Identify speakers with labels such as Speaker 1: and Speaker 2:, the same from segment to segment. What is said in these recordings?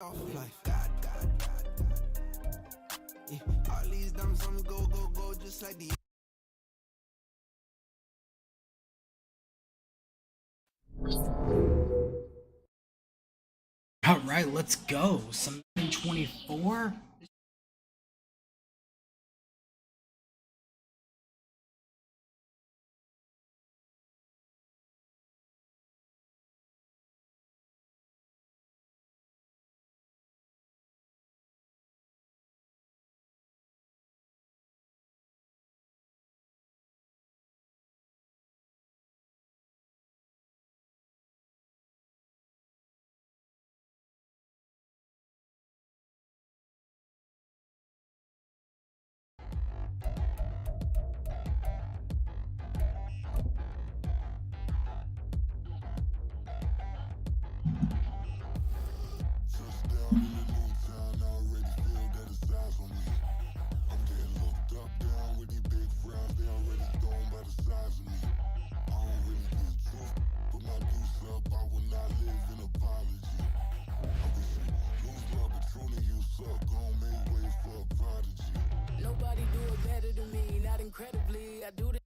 Speaker 1: Off life, God, God, God, God. Yeah, all these dumps on me go, go, go, just like the.
Speaker 2: All right, let's go. Some 24.
Speaker 3: Nobody do it better than me, not incredibly. I do this.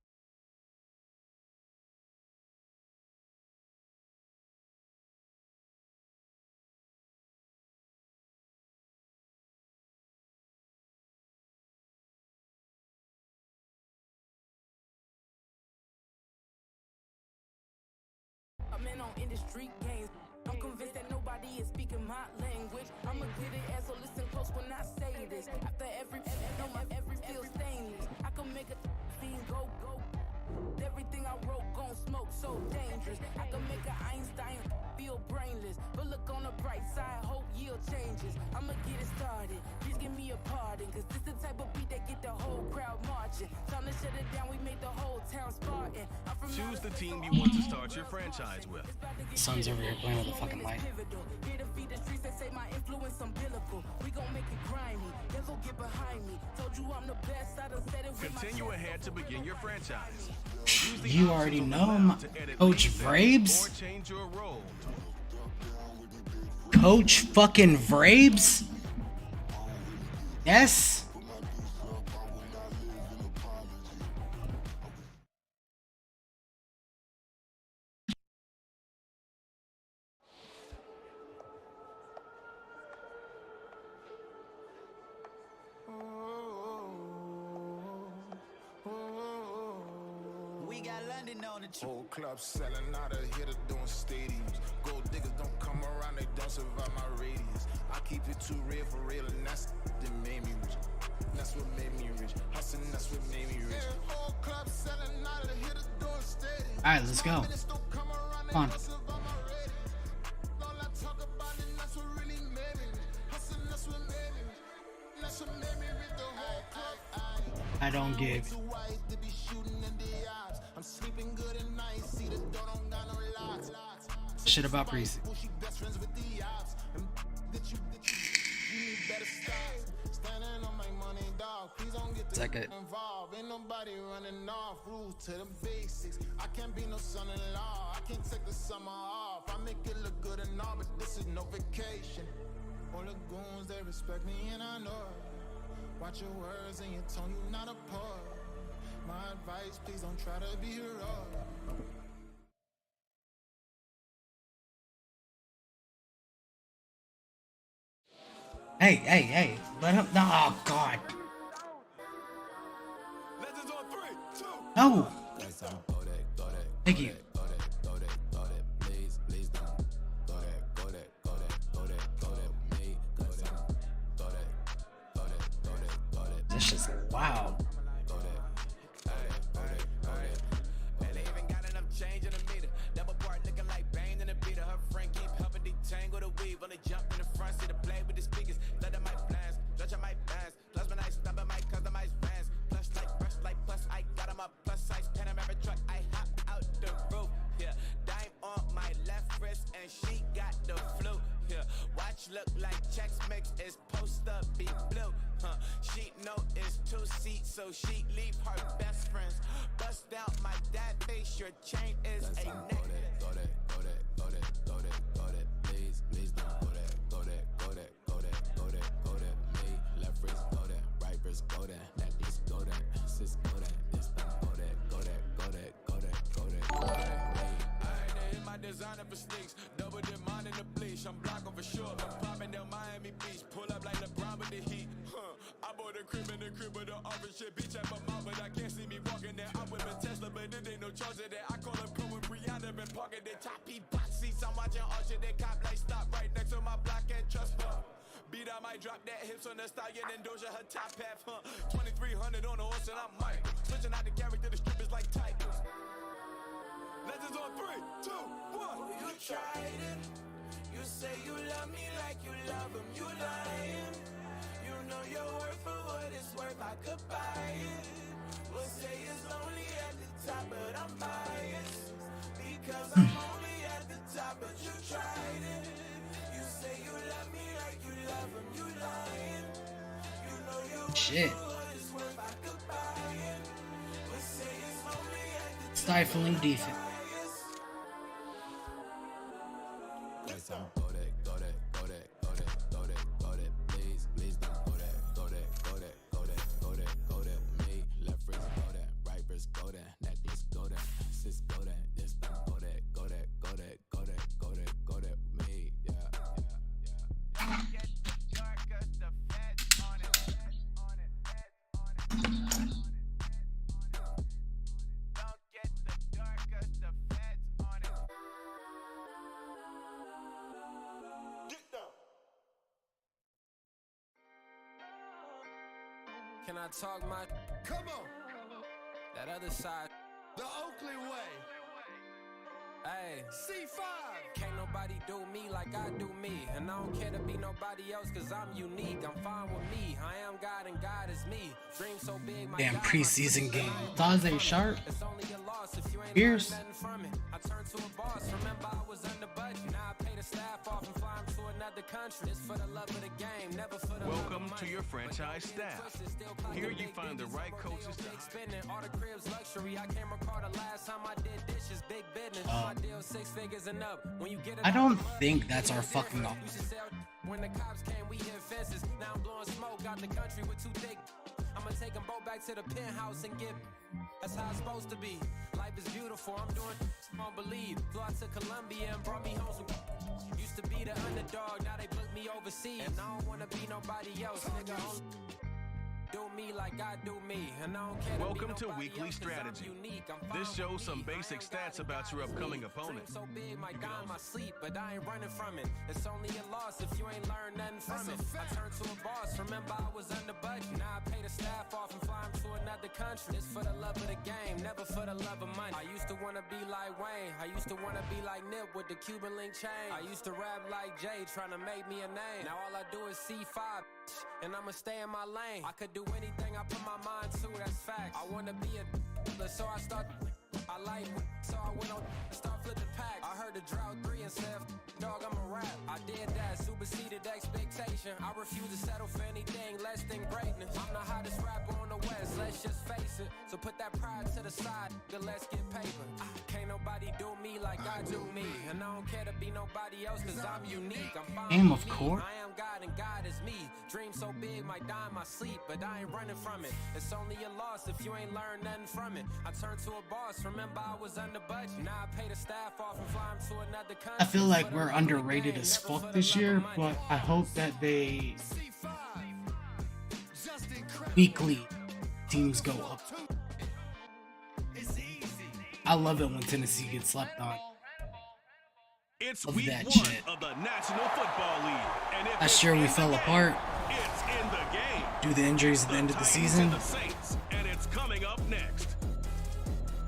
Speaker 3: I'm in on industry games. I'm convinced that nobody is speaking my language. I'ma get it, so listen close when I say this. After every feel stainless. I can make a fiend go. Everything I wrote gon' smoke, so dangerous. I can make an Einstein feel brainless. But look on the bright side, hope yield changes. I'ma get it started, please give me a pardon. Cause this the type of beat that get the whole crowd marching. Time to shut it down, we made the whole town Spartan.
Speaker 4: Choose the team you want to start your franchise with.
Speaker 2: Sun's over here playing with the fucking light.
Speaker 3: Here to feed the streets, they say my influence umbilical. We gon' make it grimy, devil get behind me. Told you I'm the best, I done said it with
Speaker 4: Continue ahead to begin your franchise.
Speaker 2: You already know Coach Vrabes? Coach fucking Vrabes? Yes?
Speaker 5: We got London on the trip.
Speaker 6: Whole club selling out of here to doing stadiums. Gold diggers don't come around, they don't survive my radius. I keep it too real for real, and that's that made me rich. That's what made me rich. Hustling, that's what made me rich. Whole club selling out of here to doing stadiums.
Speaker 2: Alright, let's go. Come on. I don't give. Shit about Breezy. Is that good?
Speaker 6: Ain't nobody running off, rules to the basics. I can't be no son-in-law, I can't take the summer off. I make it look good and all, but this is no vacation. All the goons, they respect me and I know it. Watch your words and your tone, you not a poet. My advice, please don't try to be heroic.
Speaker 2: Hey, let him. No, oh, God. No. Thank you. This is wow.
Speaker 5: Look like checks mix is post up be blue. She know it's 2 seats, so she leave her best friends. Bust out my dad face, your chain is a neck. Go that, please don't go that, with a crib in the crib with the office shit. Bitch at my mouth, but I can't see me walking there. I'm with a Tesla, but it ain't no charge of that. I call up come with Brianna and parking the choppy box seats. I'm watching all shit. They cop like stop right next to my block and trust her. Beat, I might drop that hips on the stallion and Doja her top half, huh? 2300 on the horse and I'm Mike. Switching out the character, the strip is like Tigers. Legends on 3, 2, 1.
Speaker 1: You tried it. You say you love me like you love him. You lying. You know your worth for what it's worth. I could buy it. We'll say it's lonely at the top, but I'm biased because I'm only at the top. But you tried it. You say you love me like you love him. You lying. You know your worth
Speaker 2: Shit.
Speaker 1: for what it's worth. I could buy it. We'll say it's lonely at the top.
Speaker 2: Stifling defense.
Speaker 5: Go that, go that, go that, go that, go that, go that, please, please don't go that, go that, go that, go that, go that, go that, me, left wrist go that, right wrist go that, necklace go that, sis go that, this thing go that, go that, go that, go that, go that, go that, me, yeah, yeah, yeah. Get darker, the feds on it, on it, on it. Don't get the darker, the feds on it.
Speaker 7: Can I talk my?
Speaker 6: Come on,
Speaker 7: That other side.
Speaker 6: the Oakley way.
Speaker 7: Hey,
Speaker 6: C5.
Speaker 7: can't nobody do me like I do me. And I don't care to be nobody else cause I'm unique. I'm fine with me. I am God and God is me. Dream so big, my
Speaker 2: Damn
Speaker 7: God,
Speaker 2: preseason
Speaker 7: my
Speaker 2: game.
Speaker 7: sleep.
Speaker 2: Daze Sharp.
Speaker 7: It's only a loss if you ain't
Speaker 2: Fierce.
Speaker 7: learned nothing from it. I turned to a boss. Remember I was under budget. Now I pay the staff off and fly 'em to another country. It's for the love of the game, never for the love
Speaker 4: Welcome
Speaker 7: of
Speaker 4: to
Speaker 7: money.
Speaker 4: your franchise staff. Here you find the right coaches to
Speaker 7: Spending all the cribs luxury. I can't recall the last time I did dishes. Big business. My deal 6 figures and up. When you get it
Speaker 2: I
Speaker 7: off
Speaker 2: don't
Speaker 7: the money,
Speaker 2: think that's our
Speaker 7: it's
Speaker 2: fucking
Speaker 7: different.
Speaker 2: off.
Speaker 7: You should sell when the cops came, we hit fences. Now I'm blowing smoke out the country with 2 thick. I'ma take them both back to the penthouse and get. That's how it's supposed to be. Life is beautiful. I'm doing. Won't believe. Flew out to Colombia and brought me home some. Used to be the underdog. Now they booked me overseas. And I don't wanna be nobody else, nigga. Do me like I do me, and I don't care.
Speaker 4: Welcome to
Speaker 7: nobody
Speaker 4: Weekly
Speaker 7: else 'cause I'm
Speaker 4: Strategy.
Speaker 7: unique. I'm fine
Speaker 4: This
Speaker 7: with
Speaker 4: shows some
Speaker 7: me. I
Speaker 4: basic
Speaker 7: ain't got
Speaker 4: stats about your
Speaker 7: God is
Speaker 4: upcoming
Speaker 7: me.
Speaker 4: opponent.
Speaker 7: Dream so big, might die in my sleep, but I ain't running from it. It's only a loss if you ain't learned nothing from it. I turned to a boss. Remember I was under budget. Now I pay the staff off and fly 'em to another country. It's for the love of the game, never for the love of money. I used to wanna be like Wayne. I used to wanna be like Nip with the Cuban link chain. I used to rap like Jay, trying to make me a name. Now all I do is C5, and I'ma stay in my lane. I could do anything I put my mind to, that's facts. I wanna be a so I start. I like, so I went on and start flipping packs. I heard the drought 3 and said, dog, I'm a rap. I did that, superseded expectation. I refuse to settle for anything less than greatness. I'm the hottest rapper on the West, let's just face it. So put that pride to the side, then let's get paper. Can't nobody do me like I do me. And I don't care to be nobody else cause I'm unique. I'm fine
Speaker 2: Game
Speaker 7: with
Speaker 2: of
Speaker 7: me.
Speaker 2: course.
Speaker 7: I am God and God is me. Dream so big, might die in my sleep, but I ain't running from it. It's only a loss if you ain't learned nothing from it. I turned to a boss, remember I was under budget. Now I pay the staff off and fly 'em to another country.
Speaker 2: I feel like we're underrated as fuck this year, but I hope that they weekly teams go up. I love it when Tennessee gets slept on.
Speaker 4: It's
Speaker 2: Of
Speaker 4: week
Speaker 2: that
Speaker 4: 1
Speaker 2: shit.
Speaker 4: of the National Football League. And if
Speaker 2: Last
Speaker 4: it's
Speaker 2: year we
Speaker 4: in the
Speaker 2: fell
Speaker 4: game,
Speaker 2: apart
Speaker 4: It's in the game.
Speaker 2: due to the injuries at the end of the
Speaker 4: Titans
Speaker 2: season.
Speaker 4: and the Saints, and it's coming up next.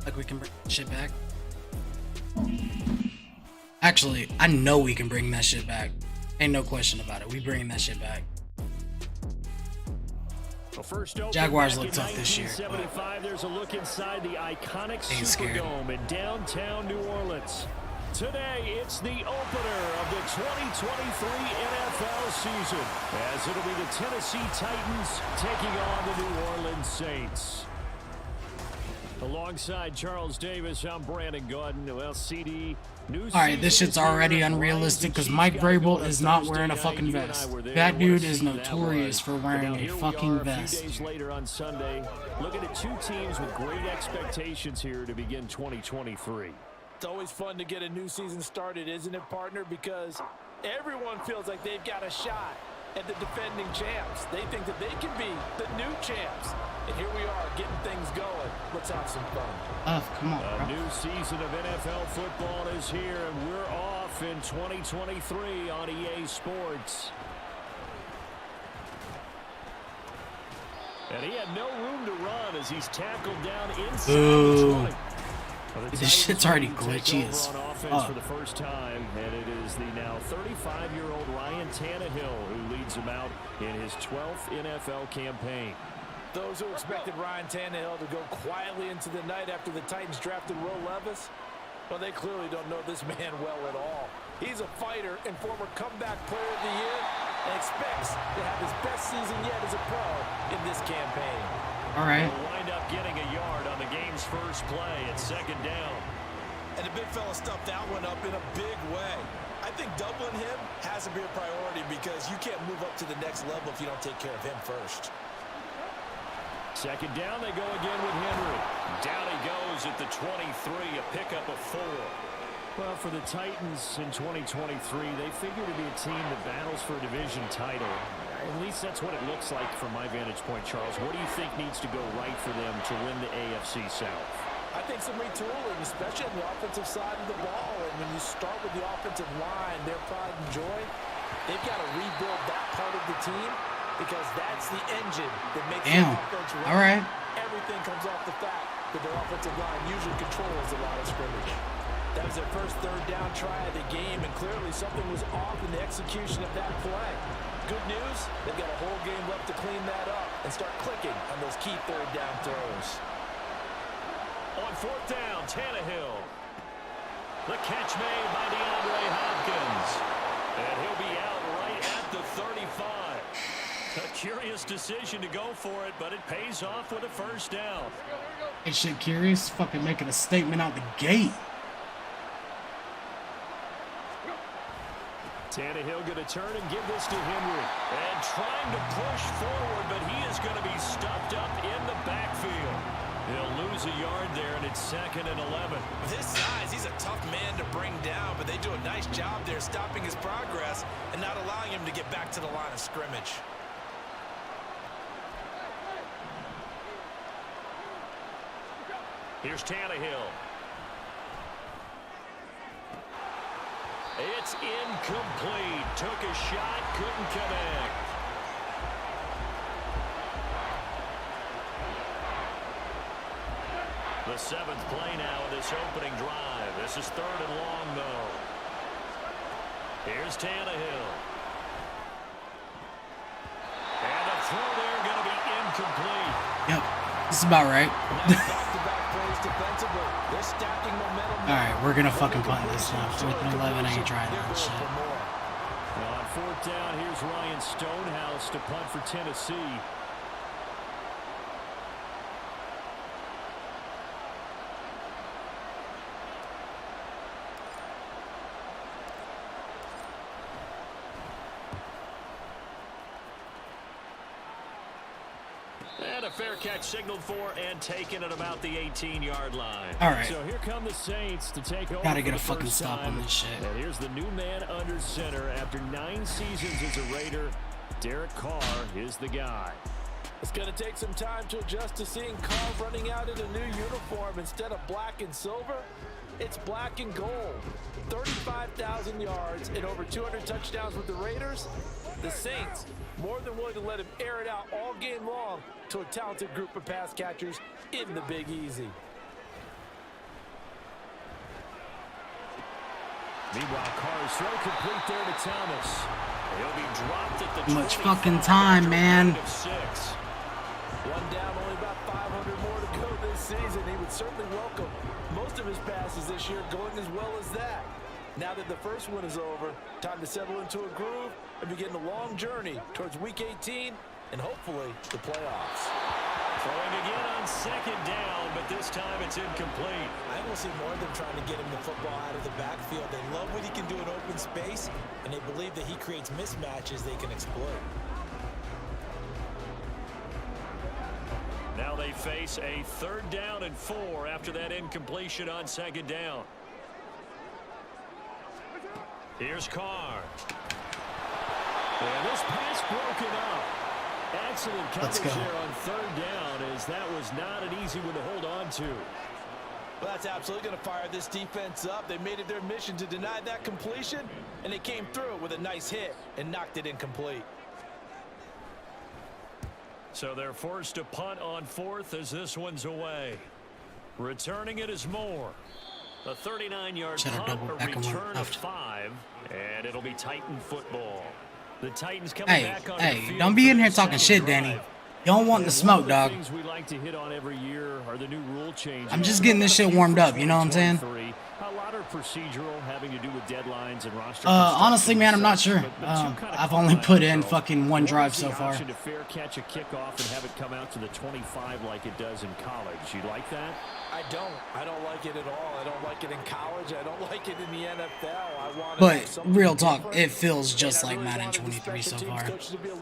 Speaker 2: Like we can bring that shit back. Actually, I know we can bring that shit back. Ain't no question about it. We bringing that shit back. Jaguars look tough this year.
Speaker 8: 1975, there's a look inside the iconic
Speaker 2: Ain't scared.
Speaker 8: Superdome in downtown New Orleans. Today, it's the opener of the 2023 NFL season, as it'll be the Tennessee Titans taking on the New Orleans Saints. Alongside Charles Davis, I'm Brandon Gordon. Well, CD.
Speaker 2: Alright, this shit's already unrealistic because Mike Vrabel is not wearing a fucking vest. That dude is notorious for wearing a fucking vest.
Speaker 8: Days later on Sunday, looking at 2 teams with great expectations here to begin 2023.
Speaker 9: It's always fun to get a new season started, isn't it, partner? Because everyone feels like they've got a shot. and the defending champs. They think that they can be the new champs. And here we are getting things going. Let's have some fun.
Speaker 2: Come on,
Speaker 8: A
Speaker 2: bro.
Speaker 8: new season of NFL football is here, and we're off in 2023 on EA Sports. And he had no room to run as he's tackled down inside the 20.
Speaker 2: This shit's already glitchy as
Speaker 8: fuck. For the first time, and it is the now 35-year-old Ryan Tannehill who leads him out in his 12th NFL campaign.
Speaker 9: Those who expected Ryan Tannehill to go quietly into the night after the Titans drafted Will Levis, well, they clearly don't know this man well at all. He's a fighter and former comeback player of the year and expects to have his best season yet as a pro in this campaign.
Speaker 2: All right.
Speaker 8: He'll wind up getting a yard on the game's first play at second down.
Speaker 9: And the big fella stuffed that one up in a big way. I think doubling him has to be a priority because you can't move up to the next level if you don't take care of him first.
Speaker 8: Second down, they go again with Henry. Down he goes at the 23, a pickup of 4. Well, for the Titans in 2023, they figure to be a team that battles for a division title. At least that's what it looks like from my vantage point, Charles. What do you think needs to go right for them to win the AFC South?
Speaker 9: I think some retooling, especially on the offensive side of the ball. And when you start with the offensive line, their pride and joy, they've got to rebuild that part of the team because that's the engine that makes the offense run.
Speaker 2: All right.
Speaker 9: Everything comes off the fact that their offensive line usually controls the line of scrimmage. That was their first third down try of the game, and clearly something was off in the execution of that play. Good news, they've got a whole game left to clean that up and start clicking on those key third down throws.
Speaker 8: On fourth down, Tannehill. The catch made by DeAndre Hopkins. And he'll be out right at the 35. A curious decision to go for it, but it pays off with a first down.
Speaker 2: Hey, shit, curious? Fucking making a statement out the gate.
Speaker 8: Tannehill going to turn and give this to Henry. And trying to push forward, but he is going to be stuffed up in the backfield. He'll lose a yard there, and it's 2nd and 11.
Speaker 9: With his size, he's a tough man to bring down, but they do a nice job there stopping his progress and not allowing him to get back to the line of scrimmage.
Speaker 8: Here's Tannehill. It's incomplete. Took a shot, couldn't connect. The 7th play now of this opening drive. This is 3rd and long, though. Here's Tannehill. And a throw there going to be incomplete.
Speaker 2: Yep, this is about right. Alright, we're gonna fucking punt this now. 4th and 11, I ain't trying that shit.
Speaker 8: On 4th down, here's Ryan Stonehouse to punt for Tennessee. And a fair catch signaled for and taken at about the 18-yard line.
Speaker 2: All right.
Speaker 8: So here come the Saints to take over.
Speaker 2: Gotta get a fucking stop on this shit.
Speaker 8: And here's the new man under center after 9 seasons as a Raider. Derek Carr is the guy.
Speaker 9: It's going to take some time to adjust to seeing Carr running out in a new uniform instead of black and silver. It's black and gold. 35,000 yards and over 200 touchdowns with the Raiders. The Saints more than willing to let him air it out all game long to a talented group of pass catchers in the Big Easy.
Speaker 8: Meanwhile, Carr's throw complete there to Thomas. He'll be dropped at the
Speaker 2: much fucking time, man.
Speaker 8: 6.
Speaker 9: One down, only about 500 more to go this season. He would certainly welcome most of his passes this year going as well as that. Now that the first one is over, time to settle into a groove and begin the long journey towards Week 18 and hopefully the playoffs.
Speaker 8: Throwing again on 2nd down, but this time it's incomplete.
Speaker 9: I will see more than trying to get him the football out of the backfield. They love what he can do in open space, and they believe that he creates mismatches they can exploit.
Speaker 8: Now they face a 3rd down and 4 after that incompletion on 2nd down. Here's Carr. And this pass broken up. Excellent
Speaker 2: Let's
Speaker 8: coverage
Speaker 2: go.
Speaker 8: there on third down, as that was not an easy one to hold on to.
Speaker 9: Well, that's absolutely going to fire this defense up. They made it their mission to deny that completion, and they came through with a nice hit and knocked it incomplete.
Speaker 8: So they're forced to punt on fourth as this one's away. Returning it is Moore. A 39-yard punt, a return of 5, and it'll be Titan football. The Titans coming back on the field.
Speaker 2: Don't be in here talking shit, Danny. You don't want the smoke, dog.
Speaker 8: Things we like to hit on every year are the new rule changes.
Speaker 2: I'm just getting this shit warmed up, you know what I'm saying?
Speaker 8: A lot are procedural, having to do with deadlines and roster.
Speaker 2: Honestly, man, I'm not sure. I've only put in fucking one drive so far.
Speaker 8: To fair catch a kickoff and have it come out to the 25 like it does in college. You like that?
Speaker 9: I don't like it at all. I don't like it in college. I don't like it in the NFL. I want
Speaker 2: But real talk, it feels just like Madden 23 so far.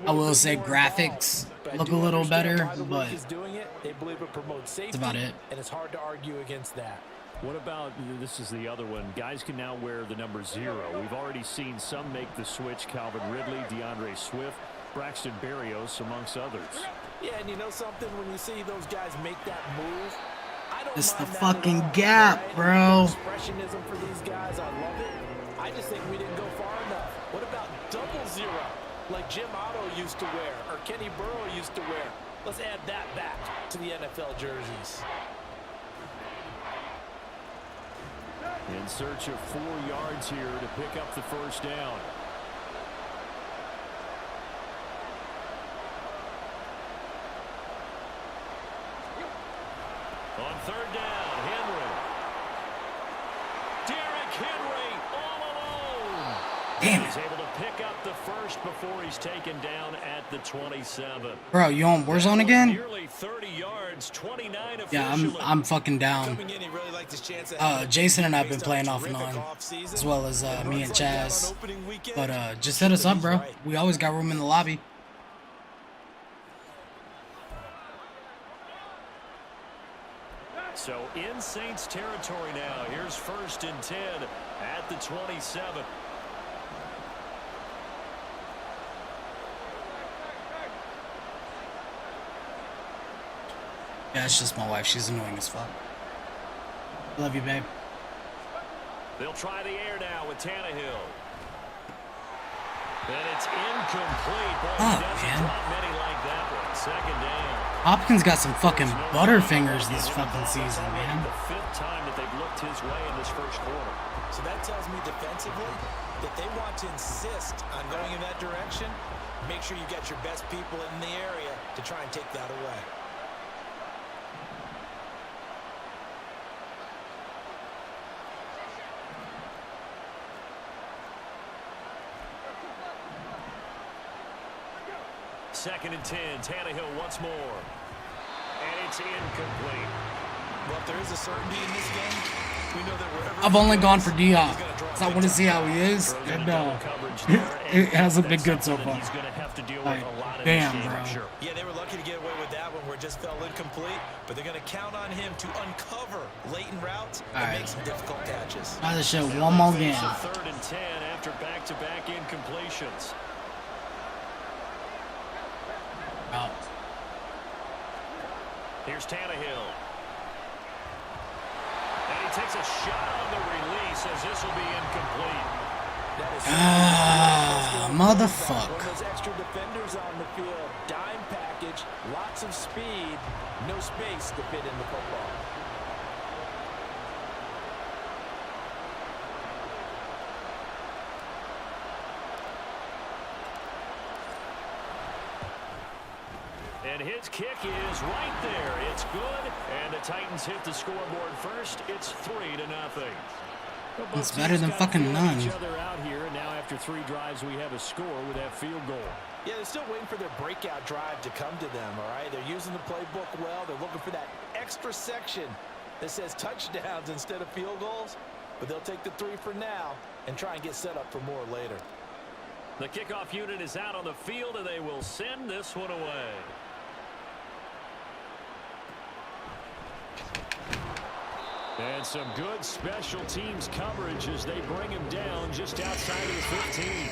Speaker 2: I will say graphics look a little better, but that's about it.
Speaker 9: And it's hard to argue against that.
Speaker 8: What about, this is the other one, guys can now wear the number 0. We've already seen some make the switch. Calvin Ridley, DeAndre Swift, Braxton Berrios, amongst others.
Speaker 9: Yeah, and you know something? When you see those guys make that move, I don't
Speaker 2: It's the
Speaker 9: mind that
Speaker 2: fucking
Speaker 9: at all,
Speaker 2: gap,
Speaker 9: right?
Speaker 2: bro.
Speaker 9: Expressionism for these guys, I love it. I just think we didn't go far enough. What about 00, like Jim Otto used to wear, or Kenny Burrow used to wear? Let's add that back to the NFL jerseys.
Speaker 8: In search of 4 yards here to pick up the first down. On third down, Henry. Derrick Henry all alone.
Speaker 2: Damn
Speaker 8: He's
Speaker 2: it.
Speaker 8: able to pick up the first before he's taken down at the 27.
Speaker 2: Bro, you on Warzone again?
Speaker 8: Nearly 30 yards, 29
Speaker 2: Yeah,
Speaker 8: officially.
Speaker 2: I'm fucking down.
Speaker 9: Coming in, he really liked his chance at
Speaker 2: Jason and I have been playing off and on, as well as me and Chaz. But just hit us up, bro. We always got room in the lobby.
Speaker 8: So in Saints territory now. Here's 1st and 10 at the 27.
Speaker 2: Yeah, it's just my wife. She's annoying as fuck. Love you, babe.
Speaker 8: They'll try the air now with Tannehill. And it's incomplete. Boy,
Speaker 2: Oh,
Speaker 8: he doesn't
Speaker 2: man.
Speaker 8: drop many like that one. 2nd down.
Speaker 2: Hopkins got some fucking butterfingers this fucking season, man.
Speaker 8: The 5th time that they've looked his way in this first quarter.
Speaker 9: So that tells me defensively that they want to insist on going in that direction. Make sure you get your best people in the area to try and take that away.
Speaker 8: Second and 10. Tannehill once more. And it's incomplete.
Speaker 9: Well, if there is a certainty in this game, we know that wherever
Speaker 2: I've only gone for Diop. So I want to see how he is, and it hasn't been good so far.
Speaker 8: He's going to have to deal
Speaker 2: Like,
Speaker 8: with a lot of
Speaker 2: damn,
Speaker 8: this game,
Speaker 2: bro.
Speaker 8: I'm sure.
Speaker 9: Yeah, they were lucky to get away with that one where it just fell incomplete, but they're going to count on him to uncover latent routes and
Speaker 2: Alright.
Speaker 9: make some difficult catches.
Speaker 2: Try this shit one more game.
Speaker 8: So 3rd and 10 after back-to-back incompletions.
Speaker 2: Out.
Speaker 8: Here's Tannehill. And he takes a shot on the release as this will be incomplete.
Speaker 2: Motherfuck.
Speaker 9: One of those extra defenders on the field, dime package, lots of speed, no space to fit in the football.
Speaker 8: And his kick is right there. It's good. And the Titans hit the scoreboard first. It's 3-0.
Speaker 2: It's better than fucking none.
Speaker 8: Each other out here, and now after 3 drives, we have a score with that field goal.
Speaker 9: Yeah, they're still waiting for their breakout drive to come to them, all right? They're using the playbook well. They're looking for that extra section that says touchdowns instead of field goals. But they'll take the 3 for now and try and get set up for more later.
Speaker 8: The kickoff unit is out on the field, and they will send this one away. And some good special teams coverage as they bring him down just outside of the 15.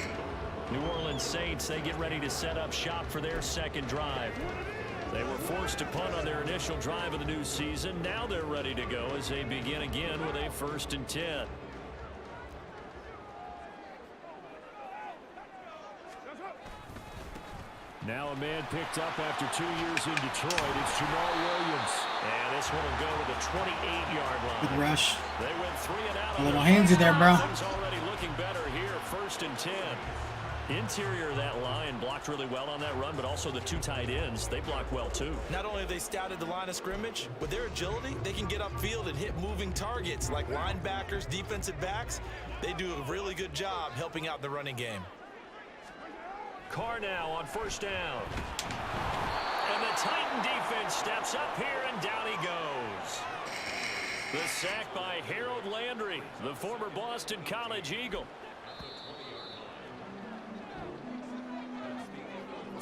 Speaker 8: New Orleans Saints, they get ready to set up shop for their second drive. They were forced to punt on their initial drive of the new season. Now they're ready to go as they begin again with a 1st and 10. Now a man picked up after 2 years in Detroit. It's Jamal Williams. And this one will go to the 28-yard line.
Speaker 2: Good rush.
Speaker 8: They went 3 and out.
Speaker 2: A little handsy there, bro.
Speaker 8: Things already looking better here. 1st and 10. Interior of that line blocked really well on that run, but also the 2 tight ends, they blocked well too.
Speaker 9: Not only have they scouted the line of scrimmage, with their agility, they can get upfield and hit moving targets like linebackers, defensive backs. They do a really good job helping out the running game.
Speaker 8: Carr now on 1st down. And the Titan defense steps up here, and down he goes. The sack by Harold Landry, the former Boston College Eagle.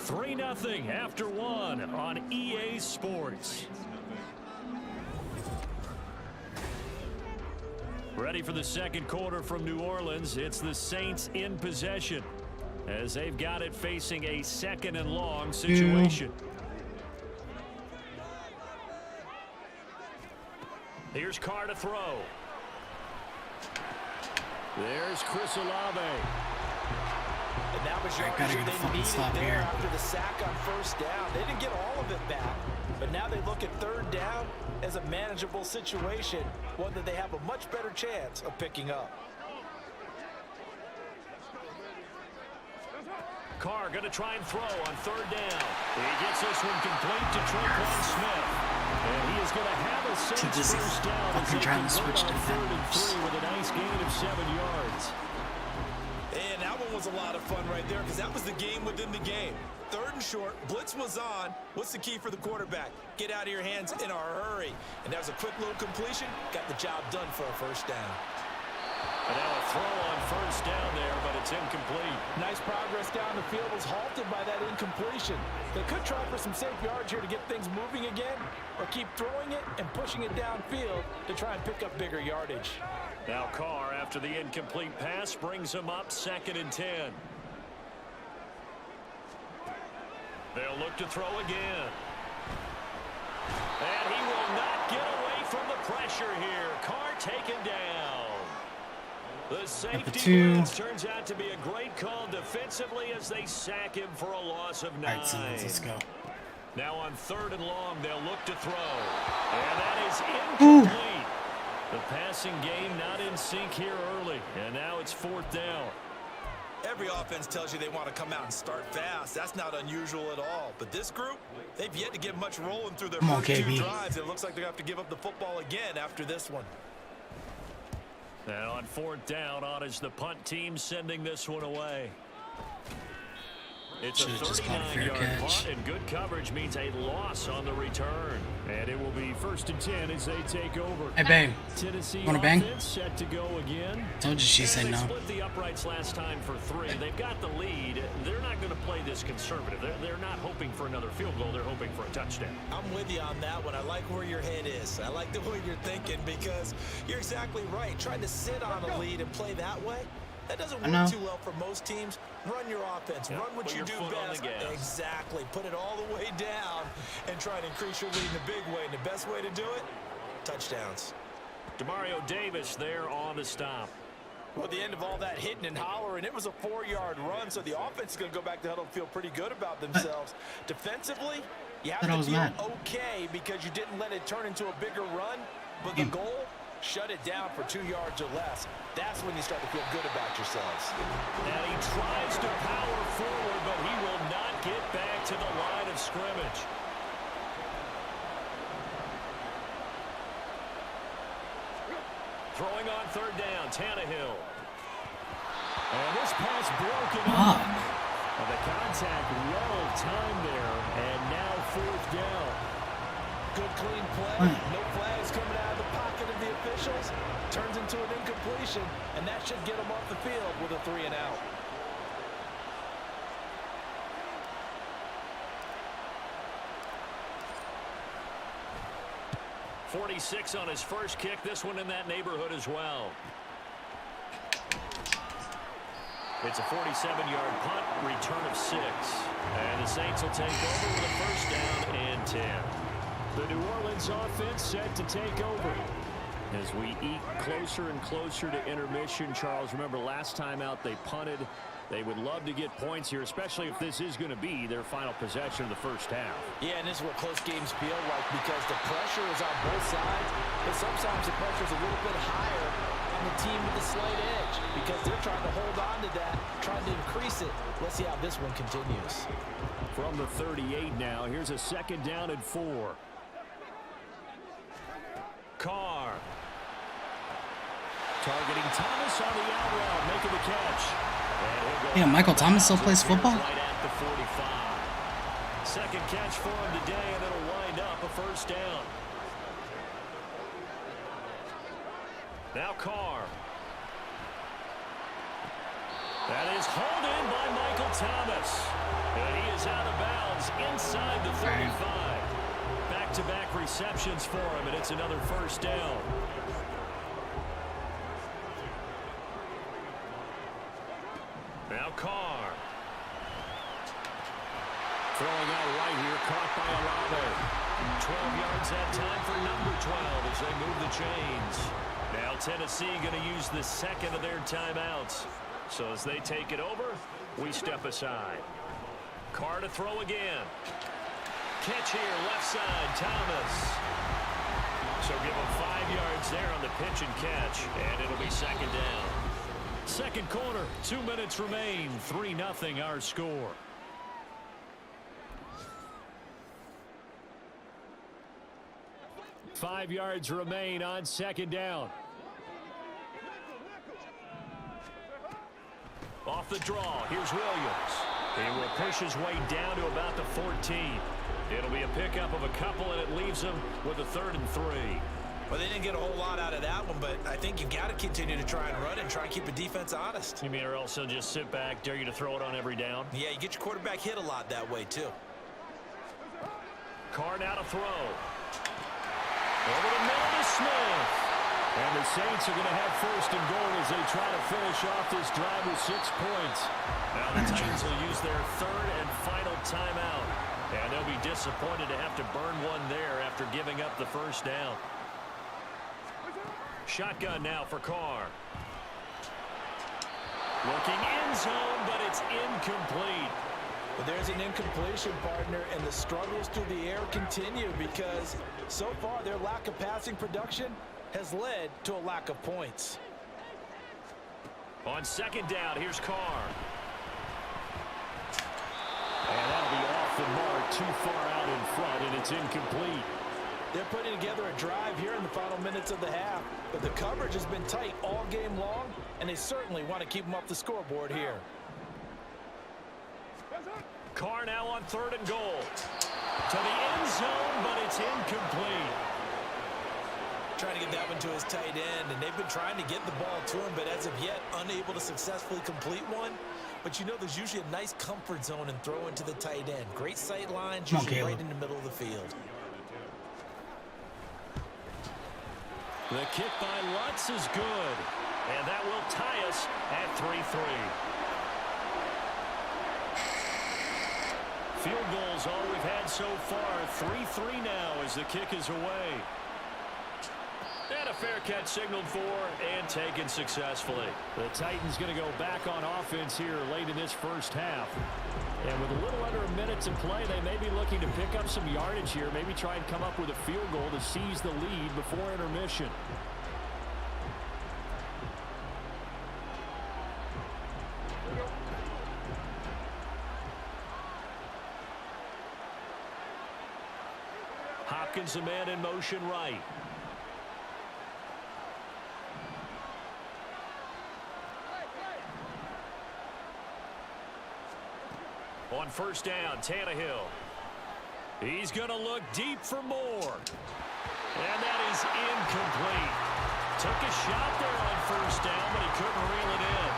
Speaker 8: 3-0 after 1 on EA Sports. Ready for the second quarter from New Orleans. It's the Saints in possession as they've got it facing a 2nd and long situation. Here's Carr to throw. There's Chris Olave.
Speaker 9: And that was
Speaker 2: I gotta get a fucking stop here.
Speaker 9: After the sack on 1st down. They didn't get all of it back, but now they look at 3rd down as a manageable situation, one that they have a much better chance of picking up.
Speaker 8: Carr going to try and throw on 3rd down. He gets this one complete to Tre'Quan Smith. And he is going to have a Saints 1st down.
Speaker 2: Fucking trying to switch defenders.
Speaker 8: With a nice gain of 7 yards.
Speaker 9: And that one was a lot of fun right there because that was the game within the game. 3rd and short, blitz was on. What's the key for the quarterback? Get out of your hands in a hurry. And that was a quick little completion. Got the job done for a 1st down.
Speaker 8: And now a throw on 1st down there, but it's incomplete.
Speaker 9: Nice progress down the field was halted by that incompletion. They could try for some safe yards here to get things moving again, or keep throwing it and pushing it downfield to try and pick up bigger yardage.
Speaker 8: Now Carr, after the incomplete pass, brings him up 2nd and 10. They'll look to throw again. And he will not get away from the pressure here. Carr taken down. The safety blitz turns out to be a great call defensively as they sack him for a loss of 9.
Speaker 2: All right, Simmons, let's go.
Speaker 8: Now on 3rd and long, they'll look to throw. And that is incomplete. The passing game not in sync here early. And now it's 4th down.
Speaker 9: Every offense tells you they want to come out and start fast. That's not unusual at all. But this group, they've yet to get much rolling through their first 2 drives. It looks like they have to give up the football again after this one.
Speaker 8: Now on 4th down, on is the punt team sending this one away. It's a 39-yard punt, and good coverage means a loss on the return. And it will be 1st and 10 as they take over.
Speaker 2: Hey, babe.
Speaker 8: Tennessee
Speaker 2: Want to bang?
Speaker 8: Set to go again.
Speaker 2: Told you she said no.
Speaker 8: They split the uprights last time for 3. They've got the lead. They're not going to play this conservative. They're not hoping for another field goal. They're hoping for a touchdown.
Speaker 9: I'm with you on that one. I like where your head is. I like the way you're thinking because you're exactly right. Trying to sit on a lead and play that way, that doesn't work too well for most teams. Run your offense. Run what you do best. Exactly. Put it all the way down and try to increase your lead in a big way. And the best way to do it, touchdowns.
Speaker 8: Demario Davis there on the stop.
Speaker 9: Well, at the end of all that hitting and hollering, it was a 4-yard run, so the offense is going to go back to huddle and feel pretty good about themselves. Defensively, you have to feel okay because you didn't let it turn into a bigger run, but the goal, shut it down for 2 yards or less. That's when you start to feel good about yourselves.
Speaker 8: And he tries to power forward, but he will not get back to the line of scrimmage. Throwing on 3rd down, Tannehill. And this pass broken up. And the contact well timed there, and now 4th down.
Speaker 9: Good clean play. No flags coming out of the pocket of the officials. Turns into an incompletion, and that should get them off the field with a 3 and out.
Speaker 8: .46 on his first kick. This one in that neighborhood as well. It's a 47-yard punt, return of 6. And the Saints will take over with a first down and 10. The New Orleans offense set to take over. As we eke closer and closer to intermission, Charles, remember last time out they punted. They would love to get points here, especially if this is going to be their final possession of the first half.
Speaker 9: Yeah, and this is what close games feel like because the pressure is on both sides, but sometimes the pressure is a little bit higher on the team with the slight edge because they're trying to hold on to that, trying to increase it. Let's see how this one continues.
Speaker 8: From the 38 now, here's a second down and 4. Carr. Targeting Thomas on the out route, making the catch.
Speaker 2: Yeah, Michael Thomas still plays football?
Speaker 8: Right at the 45. Second catch for him today, and it'll wind up a first down. Now Carr. That is hauled in by Michael Thomas. And he is out of bounds inside the 35. Back-to-back receptions for him, and it's another first down. Now Carr. Throwing out right here, caught by Olave. 12 yards that time for number 12 as they move the chains. Now Tennessee going to use the second of their timeouts. So as they take it over, we step aside. Carr to throw again. Catch here, left side, Thomas. So give him 5 yards there on the pitch and catch, and it'll be second down. Second quarter, 2 minutes remain, 3-0 our score. Five yards remain on second down. Off the draw, here's Williams. He will push his way down to about the 14. It'll be a pickup of a couple, and it leaves him with a 3rd and 3.
Speaker 10: Well, they didn't get a whole lot out of that one, but I think you've got to continue to try and run and try and keep the defense honest.
Speaker 8: You mean or else he'll just sit back, dare you to throw it on every down?
Speaker 10: Yeah, you get your quarterback hit a lot that way, too.
Speaker 8: Carr now to throw. Over the middle to Smith. And the Saints are going to have first and goal as they try to finish off this drive with 6 points. Now the Titans will use their 3rd and final timeout. And they'll be disappointed to have to burn one there after giving up the first down. Shotgun now for Carr. Looking end zone, but it's incomplete.
Speaker 9: But there's an incompletion, partner, and the struggles through the air continue because so far their lack of passing production has led to a lack of points.
Speaker 8: On second down, here's Carr. And that'll be off the mark, too far out in front, and it's incomplete.
Speaker 9: They're putting together a drive here in the final minutes of the half, but the coverage has been tight all game long, and they certainly want to keep them off the scoreboard here.
Speaker 8: Carr now on 3rd and goal. To the end zone, but it's incomplete.
Speaker 10: Trying to get that one to his tight end, and they've been trying to get the ball to him, but as of yet, unable to successfully complete one. But you know there's usually a nice comfort zone and throw into the tight end. Great sight lines, usually right in the middle of the field.
Speaker 8: The kick by Lutz is good, and that will tie us at 3-3. Field goals all we've had so far. 3-3 now as the kick is away. And a fair catch signaled for and taken successfully. The Titans going to go back on offense here late in this first half. And with a little under a minute to play, they may be looking to pick up some yardage here. Maybe try and come up with a field goal to seize the lead before intermission. Hopkins, a man in motion right. On first down, Tannehill. He's going to look deep for more. And that is incomplete. Took a shot there on first down, but he couldn't reel it in.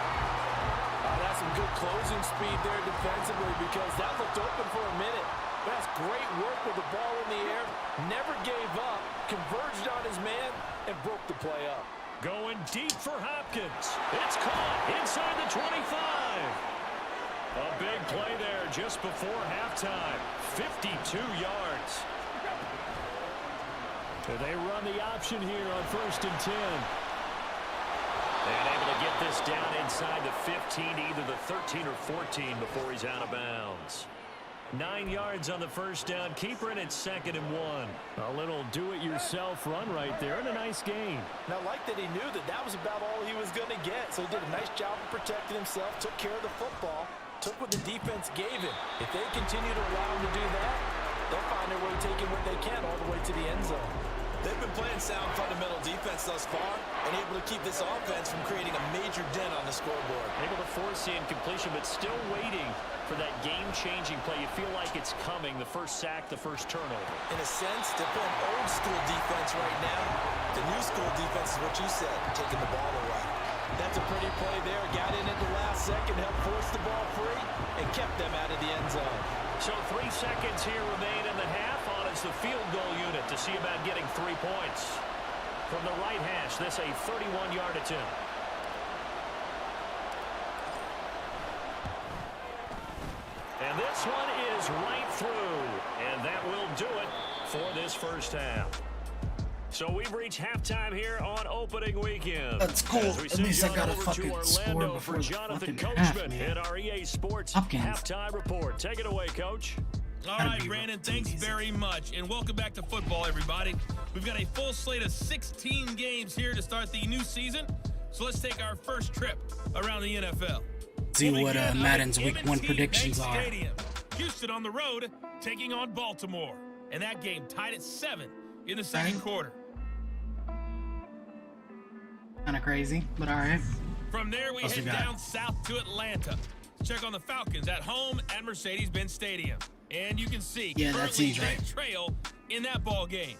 Speaker 9: That's some good closing speed there defensively because that looked open for a minute. But that's great work with the ball in the air. Never gave up, converged on his man, and broke the play up.
Speaker 8: Going deep for Hopkins. It's caught inside the 25. A big play there just before halftime. 52 yards. They run the option here on 1st and 10. And able to get this down inside the 15, either the 13 or 14 before he's out of bounds. 9 yards on the first down. Keeper, and it's 2nd and 1. A little do-it-yourself run right there, and a nice gain.
Speaker 9: And I like that he knew that that was about all he was going to get. So he did a nice job of protecting himself, took care of the football, took what the defense gave him. If they continue to allow him to do that, they'll find their way taking what they can all the way to the end zone.
Speaker 10: They've been playing sound fundamental defense thus far and able to keep this offense from creating a major dent on the scoreboard.
Speaker 8: Able to force the incompletion, but still waiting for that game-changing play. You feel like it's coming, the first sack, the first turnover.
Speaker 10: In a sense, they're playing old-school defense right now. The new-school defense is what you said, taking the ball away.
Speaker 9: That's a pretty play there. Got in at the last second, helped force the ball free, and kept them out of the end zone.
Speaker 8: So 3 seconds here remain in the half. On is the field goal unit to see about getting 3 points. From the right hash, this a 31-yard attempt. And this one is right through. And that will do it for this first half. So we've reached halftime here on opening weekend.
Speaker 2: That's cool. At least I got a fucking score before the fucking half, man.
Speaker 8: At our EA Sports
Speaker 2: Hopkins.
Speaker 8: halftime report. Take it away, Coach.
Speaker 11: All right, Brandon, thanks very much. And welcome back to football, everybody. We've got a full slate of 16 games here to start the new season. So let's take our first trip around the NFL.
Speaker 2: See what Madden's Week 1 predictions are.
Speaker 11: Stadium. Houston on the road taking on Baltimore. And that game tied at 7 in the second quarter.
Speaker 2: Kind of crazy, but all right.
Speaker 11: From there, we head down south to Atlanta. Check on the Falcons at home at Mercedes-Benz Stadium. And you can see currently Trent Trail in that ball game.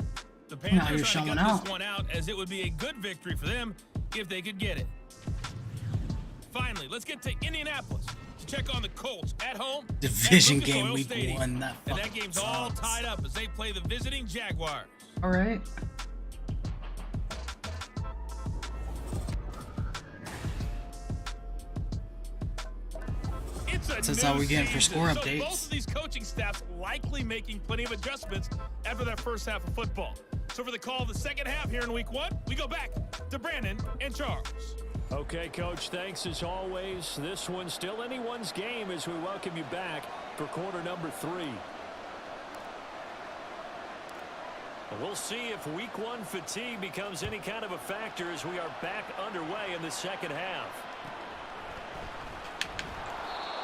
Speaker 11: The Panthers trying to gut this one out as it would be a good victory for them if they could get it. Finally, let's get to Indianapolis to check on the Colts at home.
Speaker 2: Division game week 1.
Speaker 11: And that game's all tied up as they play the visiting Jaguars.
Speaker 2: All right. That's how we get for score updates.
Speaker 11: So both of these coaching staffs likely making plenty of adjustments after that first half of football. So for the call of the second half here in week 1, we go back to Brandon and Charles.
Speaker 8: Okay, Coach, thanks as always. This one's still anyone's game as we welcome you back for quarter number 3. We'll see if week 1 fatigue becomes any kind of a factor as we are back underway in the second half.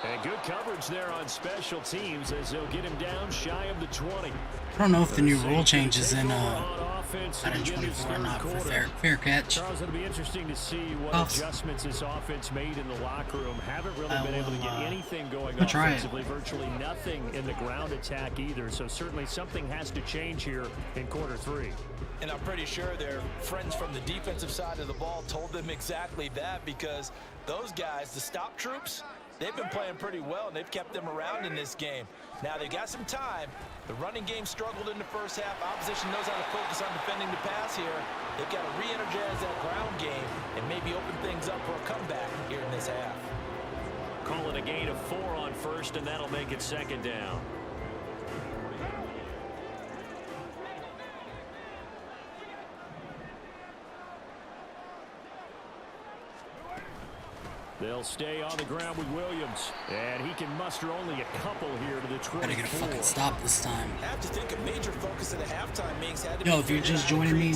Speaker 8: And good coverage there on special teams as they'll get him down shy of the 20.
Speaker 2: I don't know if the new rule changes in Madden 24 or not for fair catch.
Speaker 8: Charles, it'll be interesting to see what adjustments this offense made in the locker room. Haven't really been able to get anything going offensively. Virtually nothing in the ground attack either. So certainly something has to change here in quarter 3.
Speaker 10: And I'm pretty sure their friends from the defensive side of the ball told them exactly that, because those guys, the stop troops, they've been playing pretty well, and they've kept them around in this game. Now, they got some time. The running game struggled in the first half. Opposition knows how to focus on defending the pass here. They've got to re-energize that ground game and maybe open things up for a comeback here in this half.
Speaker 8: Call it a gain of 4 on first, and that'll make it second down. They'll stay on the ground with Williams, and he can muster only a couple here to the 24.
Speaker 2: Gotta get a fucking stop this time.
Speaker 10: I have to think a major focus of the halftime meetings had to
Speaker 2: Yo, if you're just joining me,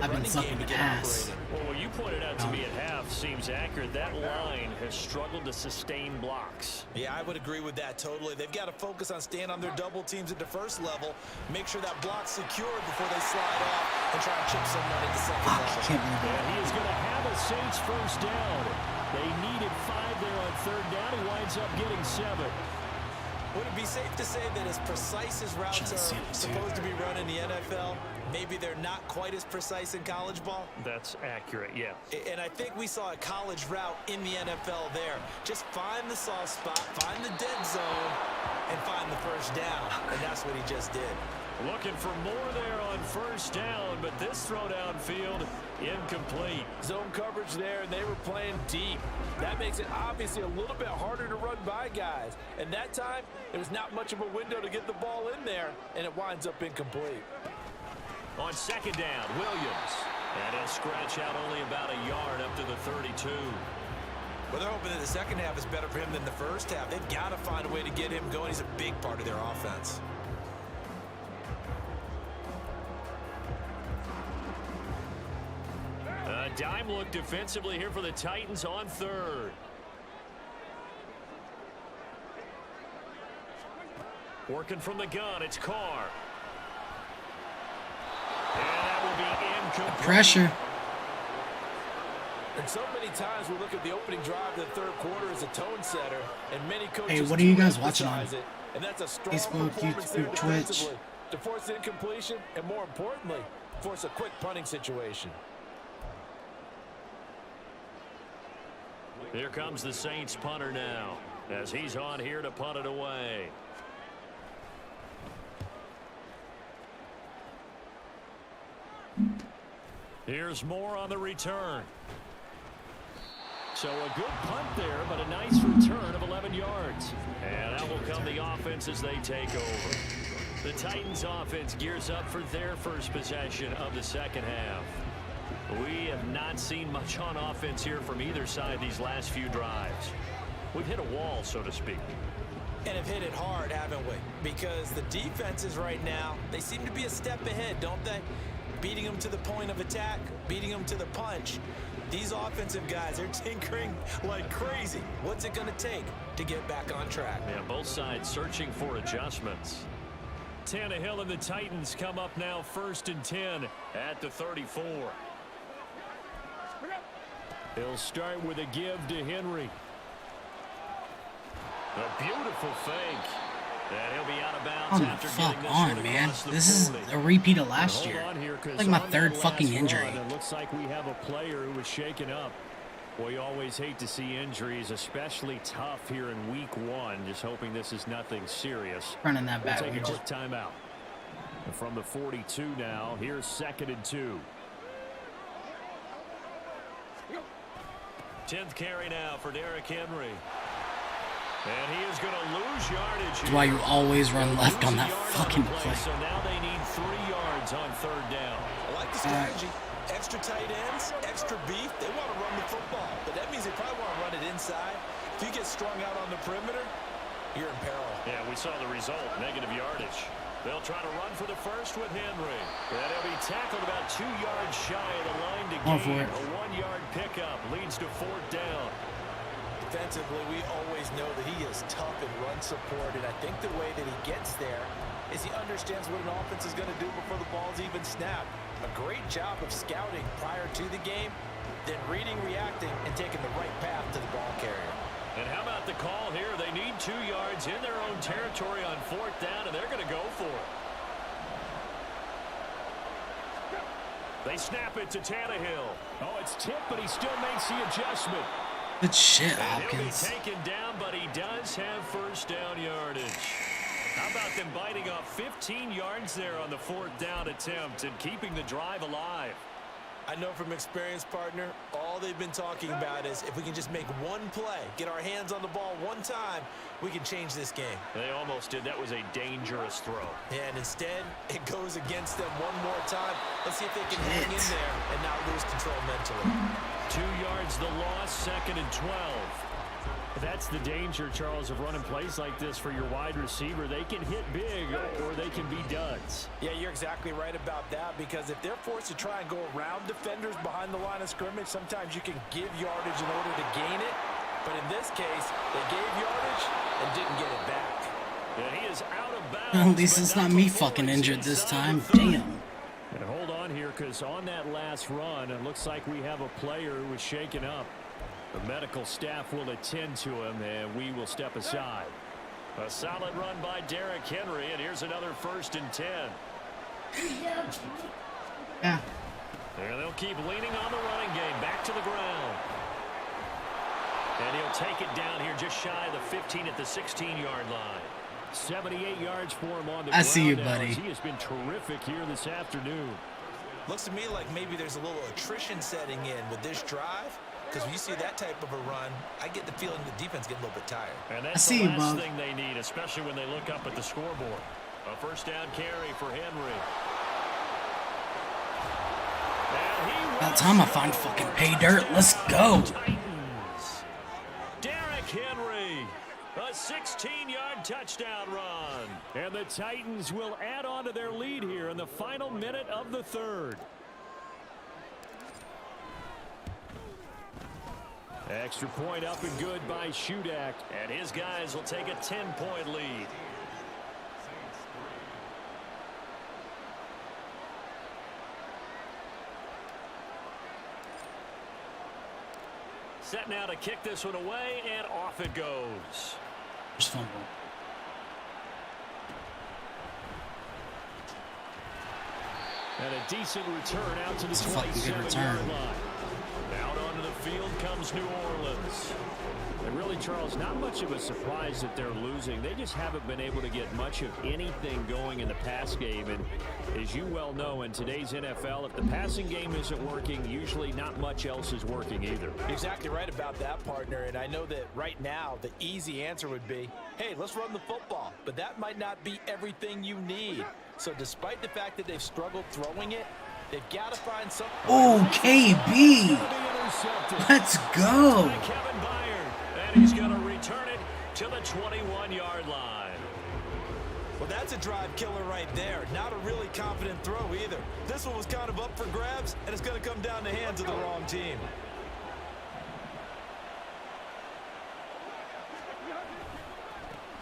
Speaker 2: I've been sucking ass.
Speaker 8: Well, what you pointed out to me at half seems accurate. That line has struggled to sustain blocks.
Speaker 10: Yeah, I would agree with that totally. They've got to focus on staying on their double teams at the first level, make sure that block's secured before they slide off and try and chip someone at the second level.
Speaker 8: And he is going to have a Saints first down. They needed 5 there on third down. He winds up getting 7.
Speaker 10: Would it be safe to say that as precise as routes are supposed to be run in the NFL, maybe they're not quite as precise in college ball?
Speaker 8: That's accurate, yeah.
Speaker 10: And I think we saw a college route in the NFL there. Just find the soft spot, find the dead zone, and find the first down. And that's what he just did.
Speaker 8: Looking for more there on first down, but this throw downfield incomplete.
Speaker 9: Zone coverage there, and they were playing deep. That makes it obviously a little bit harder to run by guys. And that time, it was not much of a window to get the ball in there, and it winds up incomplete.
Speaker 8: On second down, Williams. And he'll scratch out only about a yard up to the 32.
Speaker 10: Well, they're hoping that the second half is better for him than the first half. They've got to find a way to get him going. He's a big part of their offense.
Speaker 8: A dime look defensively here for the Titans on third. Working from the gun, it's Carr. And that will be incomplete.
Speaker 2: Pressure.
Speaker 9: And so many times we look at the opening drive of the third quarter as a tone setter, and many coaches
Speaker 2: Hey, what are you guys watching on?
Speaker 9: it, and that's a strong
Speaker 2: Facebook,
Speaker 9: performance there
Speaker 2: YouTube, Twitch.
Speaker 9: defensively to force incompletion, and more importantly, force a quick punting situation.
Speaker 8: Here comes the Saints punter now, as he's on here to punt it away. Here's more on the return. So a good punt there, but a nice return of 11 yards. And out will come the offense as they take over. The Titans offense gears up for their first possession of the second half. We have not seen much on offense here from either side these last few drives. We've hit a wall, so to speak.
Speaker 10: And have hit it hard, haven't we? Because the defenses right now, they seem to be a step ahead, don't they? Beating them to the point of attack, beating them to the punch. These offensive guys, they're tinkering like crazy. What's it going to take to get back on track?
Speaker 8: Yeah, both sides searching for adjustments. Tannehill and the Titans come up now 1st and 10 at the 34. He'll start with a give to Henry. A beautiful fake. And he'll be out of bounds after getting this one
Speaker 2: man.
Speaker 8: across the
Speaker 2: This is
Speaker 8: 40.
Speaker 2: a repeat of last year.
Speaker 8: Hold on here, 'cause
Speaker 2: Like my
Speaker 8: on
Speaker 2: third
Speaker 8: that
Speaker 2: fucking
Speaker 8: last
Speaker 2: injury.
Speaker 8: run, it looks like we have a player who was shaken up. Well, you always hate to see injuries, especially tough here in week 1. Just hoping this is nothing serious.
Speaker 2: Running that back.
Speaker 8: We'll take a quick timeout. And from the 42 now, here's 2nd and 2. 10th carry now for Derrick Henry. And he is going to lose yardage.
Speaker 2: That's why you always run left on that fucking play.
Speaker 8: So now they need 3 yards on 3rd down.
Speaker 10: I like the strategy. Extra tight ends, extra beef. They want to run the football, but that means they probably want to run it inside. If you get strung out on the perimeter, you're in peril.
Speaker 8: Yeah, we saw the result, negative yardage. They'll try to run for the first with Henry. And he'll be tackled about 2 yards shy of the line to gain. A 1-yard pickup leads to 4th down.
Speaker 10: Defensively, we always know that he is tough in run support, and I think the way that he gets there is he understands what an offense is going to do before the ball's even snapped. A great job of scouting prior to the game, then reading, reacting, and taking the right path to the ball carrier.
Speaker 8: And how about the call here? They need 2 yards in their own territory on 4th down, and they're going to go for it. They snap it to Tannehill. Oh, it's tipped, but he still makes the adjustment.
Speaker 2: Good shit,
Speaker 8: And
Speaker 2: Hopkins.
Speaker 8: he'll be taken down, but he does have 1st down yardage. How about them biting off 15 yards there on the 4th down attempt and keeping the drive alive?
Speaker 10: I know from experience, partner, all they've been talking about is if we can just make one play, get our hands on the ball one time, we can change this game.
Speaker 8: They almost did. That was a dangerous throw.
Speaker 10: And instead, it goes against them one more time. Let's see if they can hang in there and not lose control mentally.
Speaker 8: 2 yards the loss, 2nd and 12. That's the danger, Charles, of running plays like this for your wide receiver. They can hit big or they can be duds.
Speaker 9: Yeah, you're exactly right about that, because if they're forced to try and go around defenders behind the line of scrimmage, sometimes you can give yardage in order to gain it. But in this case, they gave yardage and didn't get it back.
Speaker 8: And he is out of bounds.
Speaker 2: Well, at least it's not me fucking injured this time. Damn.
Speaker 8: And hold on here, because on that last run, it looks like we have a player who was shaken up. The medical staff will attend to him, and we will step aside. A solid run by Derrick Henry, and here's another 1st and 10.
Speaker 2: Yeah.
Speaker 8: And they'll keep leaning on the running game, back to the ground. And he'll take it down here just shy of the 15 at the 16-yard line. 78 yards for him on the
Speaker 2: I see you,
Speaker 8: ground now,
Speaker 2: buddy.
Speaker 8: as he has been terrific here this afternoon.
Speaker 10: Looks to me like maybe there's a little attrition setting in with this drive. Because when you see that type of a run, I get the feeling the defense get a little bit tired.
Speaker 8: And that's the last thing they need, especially when they look up at the scoreboard. A first down carry for Henry.
Speaker 2: About time I find fucking pay dirt. Let's go.
Speaker 8: Derrick Henry, a 16-yard touchdown run. And the Titans will add on to their lead here in the final minute of the third. Extra point up and good by Shudak. And his guys will take a 10-point lead. Set now to kick this one away, and off it goes.
Speaker 2: Just fumble.
Speaker 8: And a decent return out to the 27-yard line. Out onto the field comes New Orleans. And really, Charles, not much of a surprise that they're losing. They just haven't been able to get much of anything going in the pass game. And as you well know, in today's NFL, if the passing game isn't working, usually not much else is working either.
Speaker 9: Exactly right about that, partner. And I know that right now, the easy answer would be, hey, let's run the football. But that might not be everything you need. So despite the fact that they've struggled throwing it, they've got to find something.
Speaker 2: Oh, KB. Let's go.
Speaker 8: And he's going to return it to the 21-yard line.
Speaker 10: Well, that's a drive killer right there. Not a really confident throw either. This one was kind of up for grabs, and it's going to come down the hands of the wrong team.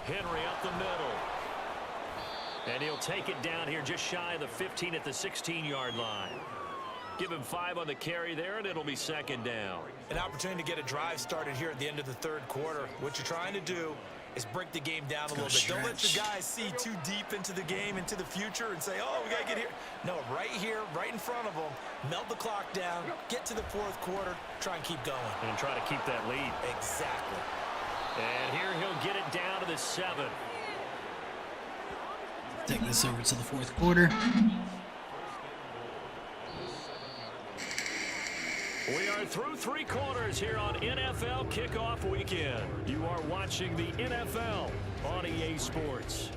Speaker 8: Henry up the middle. And he'll take it down here just shy of the 15 at the 16-yard line. Give him 5 on the carry there, and it'll be second down.
Speaker 10: An opportunity to get a drive started here at the end of the third quarter. What you're trying to do is break the game down a little bit. Don't let your guys see too deep into the game, into the future, and say, oh, we got to get here. No, right here, right in front of them, melt the clock down, get to the fourth quarter, try and keep going.
Speaker 8: And try to keep that lead.
Speaker 10: Exactly.
Speaker 8: And here he'll get it down to the 7.
Speaker 2: Take this over to the fourth quarter.
Speaker 8: We are through 3 quarters here on NFL Kickoff Weekend. You are watching the NFL on EA Sports.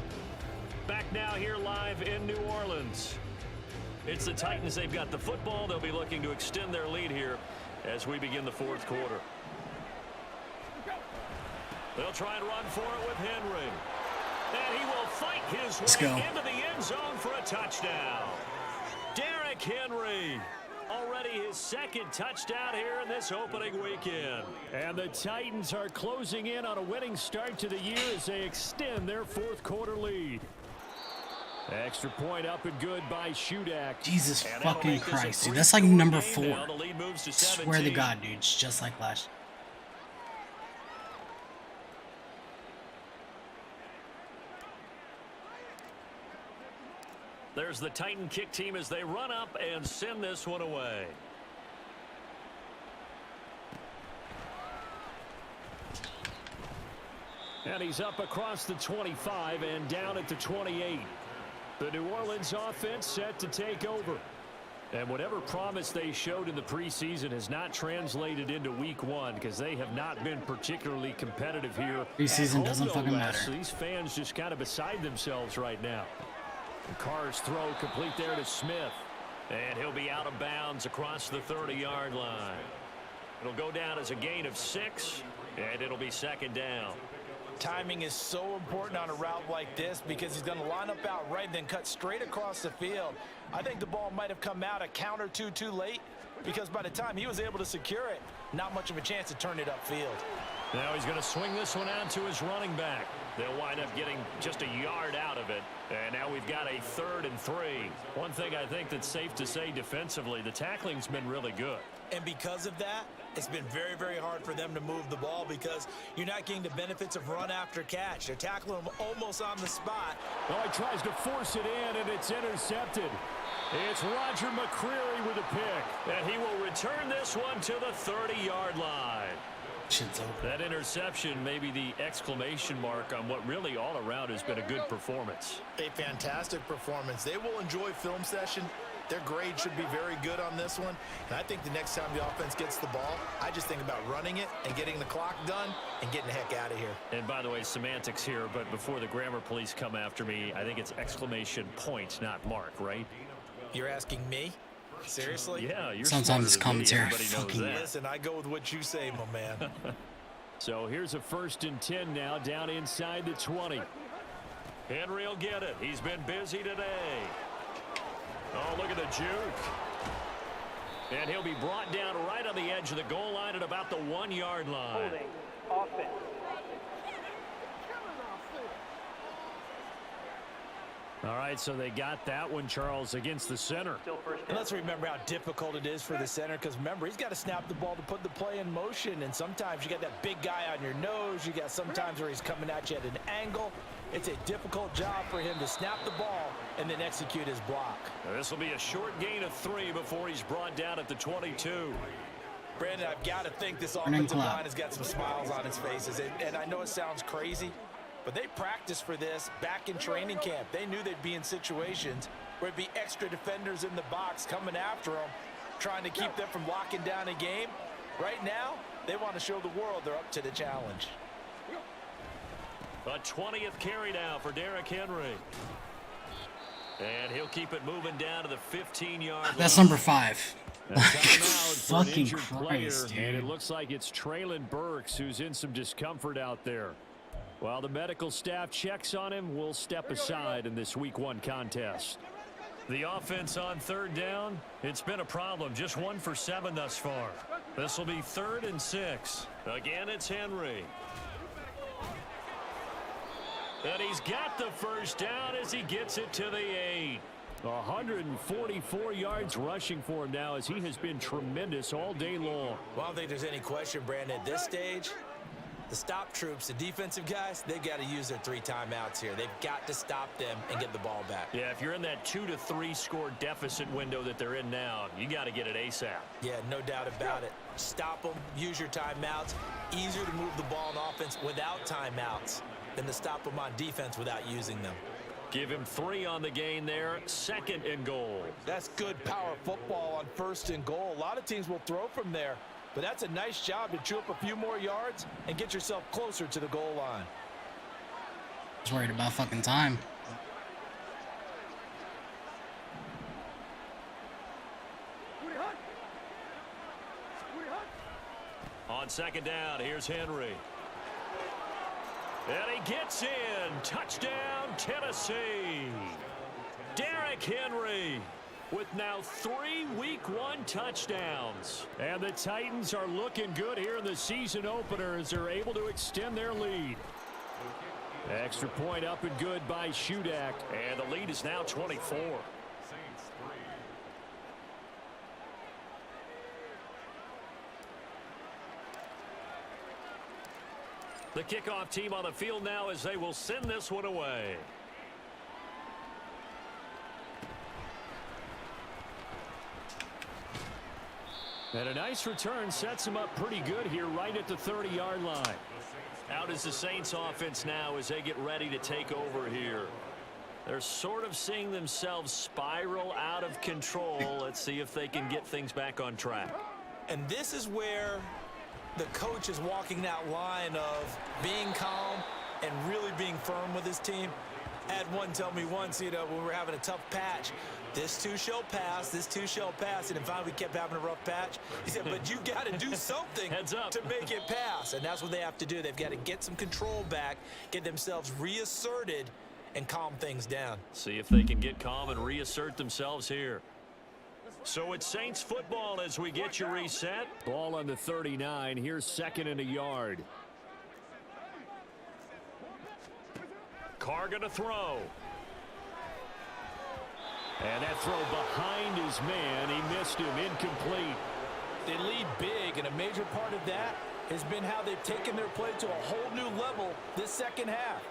Speaker 8: Back now here live in New Orleans. It's the Titans. They've got the football. They'll be looking to extend their lead here as we begin the fourth quarter. They'll try and run for it with Henry. And he will fight his way into the end zone for a touchdown. Derrick Henry. Already his second touchdown here in this opening weekend. And the Titans are closing in on a winning start to the year as they extend their fourth quarter lead. Extra point up and good by Shudak.
Speaker 2: Jesus fucking Christ, dude. That's like number 4. I swear to God, dude. It's just like last.
Speaker 8: There's the Titan kick team as they run up and send this one away. And he's up across the 25 and down at the 28. The New Orleans offense set to take over. And whatever promise they showed in the preseason has not translated into week 1 because they have not been particularly competitive here.
Speaker 2: Preseason doesn't fucking matter.
Speaker 8: So these fans just kind of beside themselves right now. Carr's throw complete there to Smith. And he'll be out of bounds across the 30-yard line. It'll go down as a gain of 6, and it'll be second down.
Speaker 9: Timing is so important on a route like this because he's going to line up out right and then cut straight across the field. I think the ball might have come out a count or two too late because by the time he was able to secure it, not much of a chance to turn it upfield.
Speaker 8: Now he's going to swing this one out to his running back. They'll wind up getting just a yard out of it. And now we've got a 3rd and 3. One thing I think that's safe to say defensively, the tackling's been really good.
Speaker 10: And because of that, it's been very, very hard for them to move the ball because you're not getting the benefits of run after catch. They're tackling him almost on the spot.
Speaker 8: Well, he tries to force it in, and it's intercepted. It's Roger McCreary with a pick. And he will return this one to the 30-yard line.
Speaker 2: Shit's over.
Speaker 8: That interception may be the exclamation mark on what really all around has been a good performance.
Speaker 10: A fantastic performance. They will enjoy film session. Their grade should be very good on this one. And I think the next time the offense gets the ball, I just think about running it and getting the clock done and getting the heck out of here.
Speaker 8: And by the way, semantics here, but before the grammar police come after me, I think it's exclamation point, not mark, right?
Speaker 10: You're asking me? Seriously?
Speaker 8: Yeah, you're
Speaker 2: sometimes commentary.
Speaker 10: Listen, I go with what you say, my man.
Speaker 8: So here's a 1st and 10 now, down inside the 20. Henry will get it. He's been busy today. Oh, look at the juke. And he'll be brought down right on the edge of the goal line at about the 1-yard line.
Speaker 12: Holding. Offense.
Speaker 8: All right, so they got that one, Charles, against the center.
Speaker 10: And let's remember how difficult it is for the center, because remember, he's got to snap the ball to put the play in motion, and sometimes you got that big guy on your nose. You got sometimes where he's coming at you at an angle. It's a difficult job for him to snap the ball and then execute his block.
Speaker 8: This will be a short gain of 3 before he's brought down at the 22.
Speaker 10: Brandon, I've got to think this offensive line has got some smiles on its faces, and I know it sounds crazy, but they practiced for this back in training camp. They knew they'd be in situations where it'd be extra defenders in the box coming after them, trying to keep them from locking down a game. Right now, they want to show the world they're up to the challenge.
Speaker 8: A 20th carry now for Derrick Henry. And he'll keep it moving down to the 15-yard line.
Speaker 2: That's number 5.
Speaker 8: Fucking Christ, dude. And it looks like it's Traylon Burks who's in some discomfort out there. While the medical staff checks on him, we'll step aside in this Week 1 contest. The offense on 3rd down, it's been a problem. Just 1 for 7 thus far. This will be 3rd and 6. Again, it's Henry. And he's got the first down as he gets it to the 8. 144 yards rushing for him now, as he has been tremendous all day long.
Speaker 10: Well, I don't think there's any question, Brandon, at this stage, the stop troops, the defensive guys, they've got to use their 3 timeouts here. They've got to stop them and get the ball back.
Speaker 8: Yeah, if you're in that 2 to 3 score deficit window that they're in now, you got to get it ASAP.
Speaker 10: Yeah, no doubt about it. Stop them, use your timeouts. Easier to move the ball in offense without timeouts than to stop them on defense without using them.
Speaker 8: Give him 3 on the gain there. 2nd and goal.
Speaker 9: That's good power football on 1st and goal. A lot of teams will throw from there, but that's a nice job to chew up a few more yards and get yourself closer to the goal line.
Speaker 2: I was worried about fucking time.
Speaker 8: On 2nd down, here's Henry. And he gets in. Touchdown, Tennessee. Derrick Henry with now 3 Week 1 touchdowns. And the Titans are looking good here in the season opener as they're able to extend their lead. Extra point up and good by Shudak. And the lead is now 24. The kickoff team on the field now as they will send this one away. And a nice return sets him up pretty good here right at the 30-yard line. Out is the Saints offense now as they get ready to take over here. They're sort of seeing themselves spiral out of control. Let's see if they can get things back on track.
Speaker 10: And this is where the coach is walking that line of being calm and really being firm with his team. I had one tell me once, when we were having a tough patch, this too shall pass, this too shall pass. And finally we kept having a rough patch. He said, but you got to do something to make it pass. And that's what they have to do. They've got to get some control back, get themselves reasserted, and calm things down.
Speaker 8: See if they can get calm and reassert themselves here. So it's Saints football as we get you reset. Ball on the 39. Here's 2nd and a yard. Carr gonna throw. And that throw behind his man. He missed him. Incomplete.
Speaker 9: They lead big, and a major part of that has been how they've taken their play to a whole new level this second half.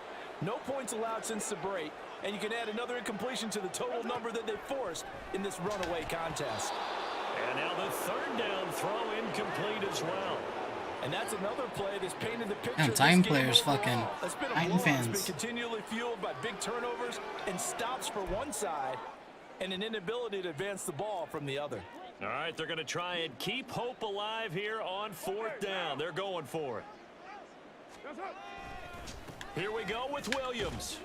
Speaker 9: No points allowed since the break, and you can add another incompletion to the total number that they forced in this runaway contest.
Speaker 8: And now the 3rd down throw incomplete as well.
Speaker 9: And that's another play that's painted the picture.
Speaker 2: Damn, Titan players fucking Titan fans.
Speaker 9: It's been continually fueled by big turnovers and stops for one side and an inability to advance the ball from the other.
Speaker 8: All right, they're going to try and keep hope alive here on 4th down. They're going for it. Here we go with Williams.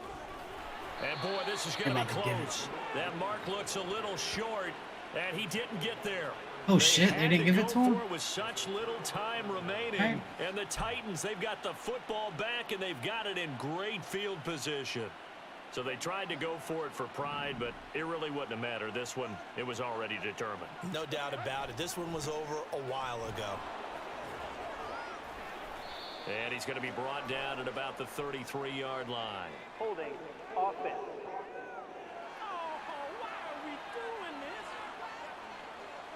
Speaker 8: And boy, this is going to be close. That mark looks a little short, and he didn't get there.
Speaker 2: Oh shit, they didn't give it to him?
Speaker 8: With such little time remaining,
Speaker 2: right.
Speaker 8: And the Titans, they've got the football back, and they've got it in great field position. So they tried to go for it for pride, but it really wouldn't have mattered. This one, it was already determined.
Speaker 10: No doubt about it. This one was over a while ago.
Speaker 8: And he's going to be brought down at about the 33-yard line.
Speaker 12: Holding offense.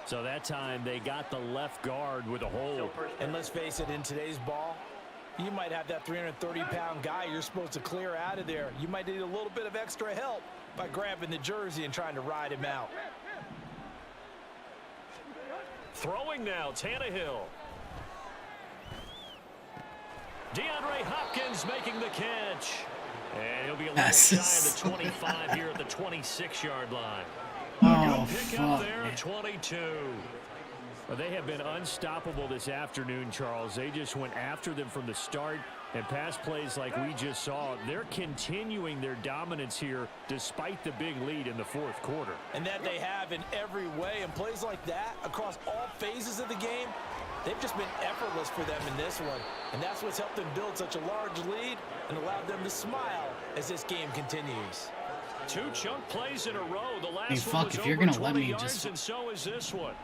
Speaker 8: So that time they got the left guard with a hold.
Speaker 9: And let's face it, in today's ball, you might have that 330-pound guy you're supposed to clear out of there. You might need a little bit of extra help by grabbing the jersey and trying to ride him out.
Speaker 8: Throwing now, Tannehill. DeAndre Hopkins making the catch. And he'll be a little shy of the 25 here at the 26-yard line.
Speaker 2: Oh,
Speaker 8: pick up there at 22. Well, they have been unstoppable this afternoon, Charles. They just went after them from the start, and pass plays like we just saw, they're continuing their dominance here despite the big lead in the 4th quarter.
Speaker 9: And that they have in every way, and plays like that across all phases of the game, they've just been effortless for them in this one. And that's what's helped them build such a large lead and allowed them to smile as this game continues.
Speaker 8: 2 chunk plays in a row. The last
Speaker 2: hey,
Speaker 8: one
Speaker 2: fuck,
Speaker 8: was
Speaker 2: if
Speaker 8: over
Speaker 2: you're gonna
Speaker 8: 20
Speaker 2: let me
Speaker 8: yards,
Speaker 2: just...
Speaker 8: and so is this one.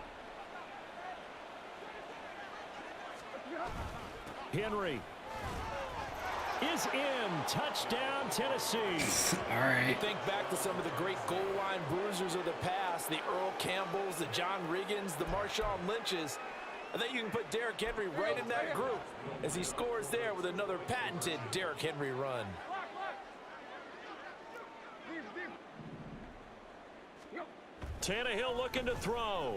Speaker 8: Henry is in. Touchdown, Tennessee.
Speaker 2: All right.
Speaker 9: You think back to some of the great goal line bruisers of the past, the Earl Campbells, the John Riggins, the Marshawn Lynches. I think you can put Derrick Henry right in that group as he scores there with another patented Derrick Henry run.
Speaker 8: Tannehill looking to throw.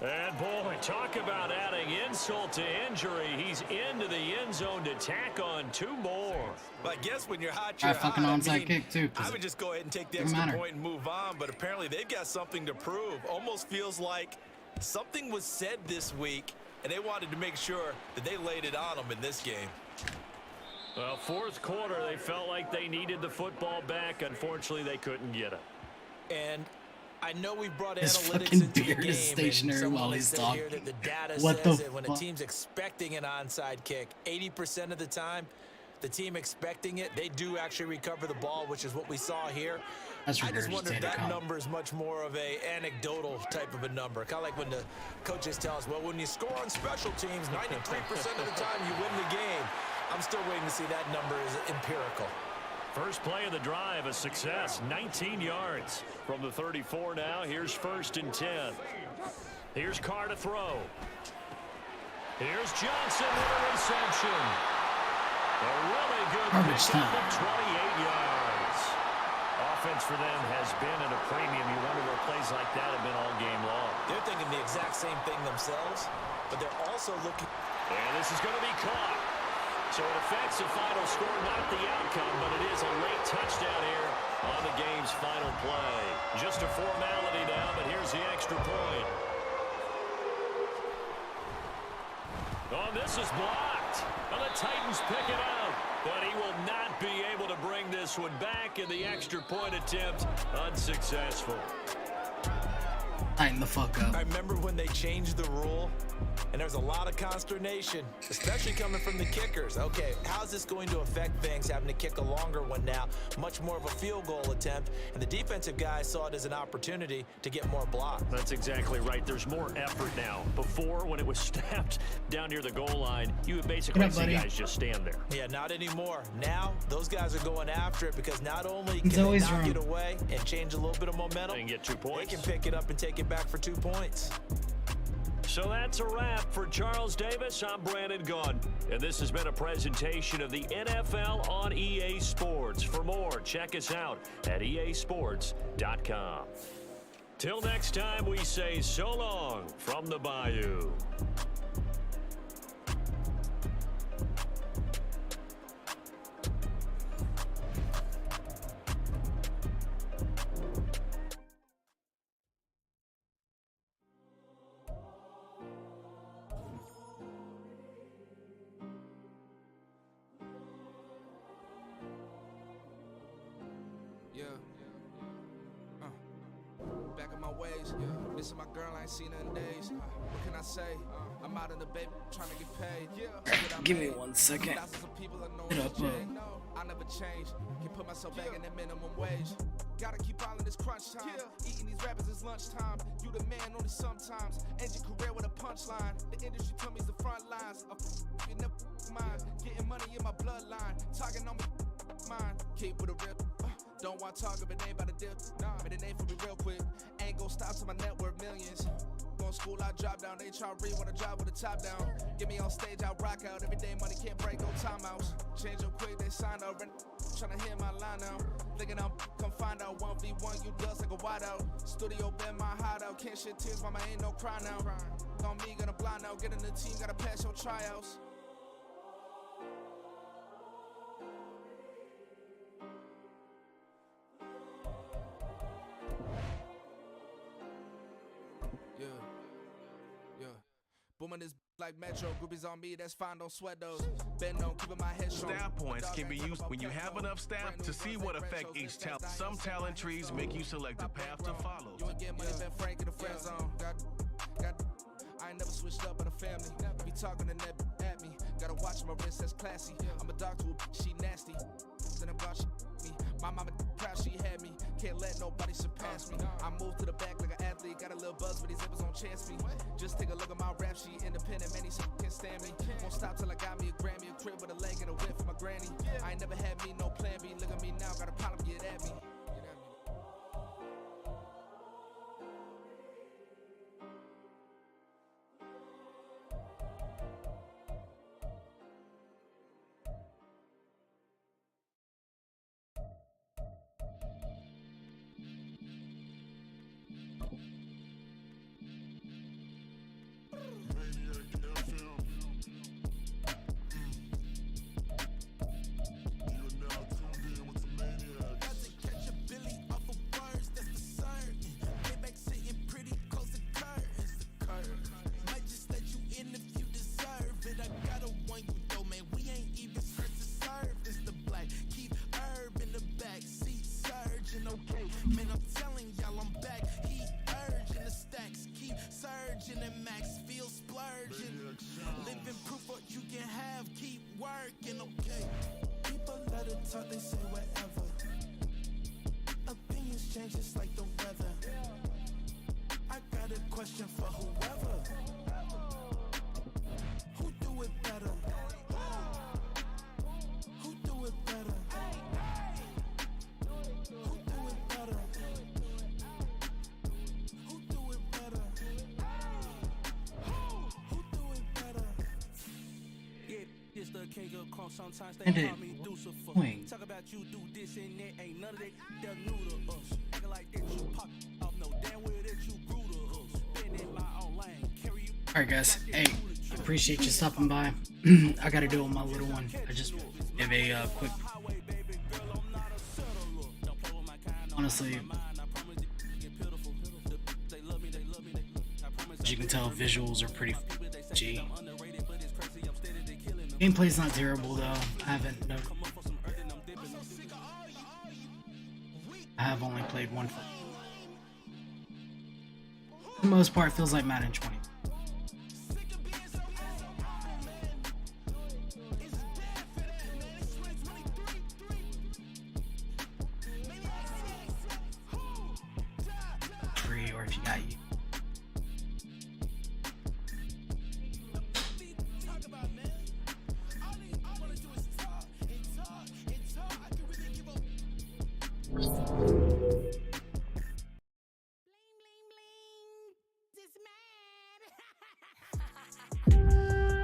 Speaker 8: And boy, talk about adding insult to injury. He's into the end zone to tack on 2 more.
Speaker 10: But I guess when you're hot, you're
Speaker 2: fucking
Speaker 10: hot.
Speaker 2: onside kick too.
Speaker 10: I would just go ahead and take the extra point and move on. But apparently they've got something to prove. Almost feels like something was said this week, and they wanted to make sure that they laid it on them in this game.
Speaker 8: Well, 4th quarter, they felt like they needed the football back. Unfortunately, they couldn't get it.
Speaker 10: And I know we've brought
Speaker 2: His
Speaker 10: analytics
Speaker 2: fucking
Speaker 10: into the
Speaker 2: beard
Speaker 10: game,
Speaker 2: is stationary while he's talking.
Speaker 10: that the data
Speaker 2: What
Speaker 10: says
Speaker 2: the
Speaker 10: that when a team's expecting an onside kick, 80% of the time, the team expecting it, they do actually recover the ball, which is what we saw here.
Speaker 2: That's
Speaker 10: I just wonder if that
Speaker 2: regurgitated
Speaker 10: number is much more of a anecdotal type of a number. Kind of like when the coaches tell us, well, when you score on special teams, 93% of the time you win the game. I'm still waiting to see that number is empirical.
Speaker 8: First play of the drive, a success, 19 yards from the 34 now. Here's 1st and 10. Here's Carr to throw. Here's Johnson with a reception. A really good pickup of 28 yards. Offense for them has been at a premium. You wonder where plays like that have been all game long.
Speaker 10: They're thinking the exact same thing themselves, but they're also looking.
Speaker 8: And this is going to be caught. So it affects the final score, not the outcome, but it is a late touchdown here on the game's final play. Just a formality now, but here's the extra point. Oh, this is blocked. Well, the Titans pick it up, but he will not be able to bring this one back, and the extra point attempt unsuccessful.
Speaker 2: Tighten the fuck up.
Speaker 10: I remember when they changed the rule, and there's a lot of consternation, especially coming from the kickers. Okay, how's this going to affect things, having to kick a longer one now, much more of a field goal attempt, and the defensive guys saw it as an opportunity to get more blocks.
Speaker 8: That's exactly right. There's more effort now. Before, when it was snapped down near the goal line, you would basically see guys just stand there.
Speaker 10: Yeah, not anymore. Now, those guys are going after it because not only can they knock it away and change a little bit of momentum,
Speaker 8: they can get 2 points.
Speaker 10: They can pick it up and take it back for 2 points.
Speaker 8: So that's a wrap for Charles Davis. I'm Brandon Gunn, and this has been a presentation of the NFL on EA Sports. For more, check us out at easports.com. Till next time, we say so long from the Bayou.
Speaker 13: my ways. Missing my girl, I ain't seen her in days. What can I say? I'm out in the baby, trying to get paid.
Speaker 2: Give me 1 second. Get up,
Speaker 13: I never change. Can put myself back in the minimum wage. Gotta keep all in this crunch time. Eating these rappers is lunchtime. You the man only sometimes. End your career with a punchline. The industry tell me it's the front lines. You never mind. Getting money in my bloodline. Talking on me, mine. Keep with a rip. Don't want to talk if it ain't about a dip. But it ain't for me real quick. Ain't gon' stop till my net worth millions. Going school, I drop down. They try to read when I drive with the top down. Get me on stage, I rock out. Every day money can't break, no timeouts. Change up quick, they sign up. Tryna hear my line now. Thinking I'm come find out 1v1, you dust like a wide out. Studio been my hideout. Can't shed tears, mama ain't no cry now. On me, gonna blind out. Get in the team, gotta pass your tryouts. Booming this like Metro, groupies on me, that's fine, don't sweat those. Bend on, keeping my head strong.
Speaker 4: Staff points can be used when you have enough staff to see what effect each talent. Some talent trees make you select a path to follow.
Speaker 13: You ain't getting money, been Frank in the friend zone. I ain't never switched up in a family. Be talking to net at me. Gotta watch my wrist, that's classy. I'm a dog to a she nasty. Then I'm about she me. My mama proud she had me. Can't let nobody surpass me. I moved to the back like an athlete. Got a little buzz, but these zippers don't chance me. Just take a look at my rap sheet. Independent, many can't stand me. Won't stop till I got me a Grammy, a crib with a leg and a whip for my granny. I ain't never had me no plan B. Look at me now, got a problem, get at me. Man, I'm telling y'all I'm back. Heat urging the stacks. Keep surging and max feel splurging. Living proof what you can have. Keep working, okay. People let it talk, they say whatever. Opinions change just like the weather. I got a question for whoever. Who do it better? Who do it better? Sometimes they call me Lucifer. Talk about you do this and that. Ain't none of that they're new to us. Acting like that you pop off, no damn well that you grew to us. Been in my own lane, carry you.
Speaker 2: Alright guys, hey, appreciate you stopping by. I gotta do it with my little one. I just give a quick. Honestly, as you can tell, visuals are pretty G. Gameplay's not terrible though. I have only played one. For the most part, it feels like Madden 20.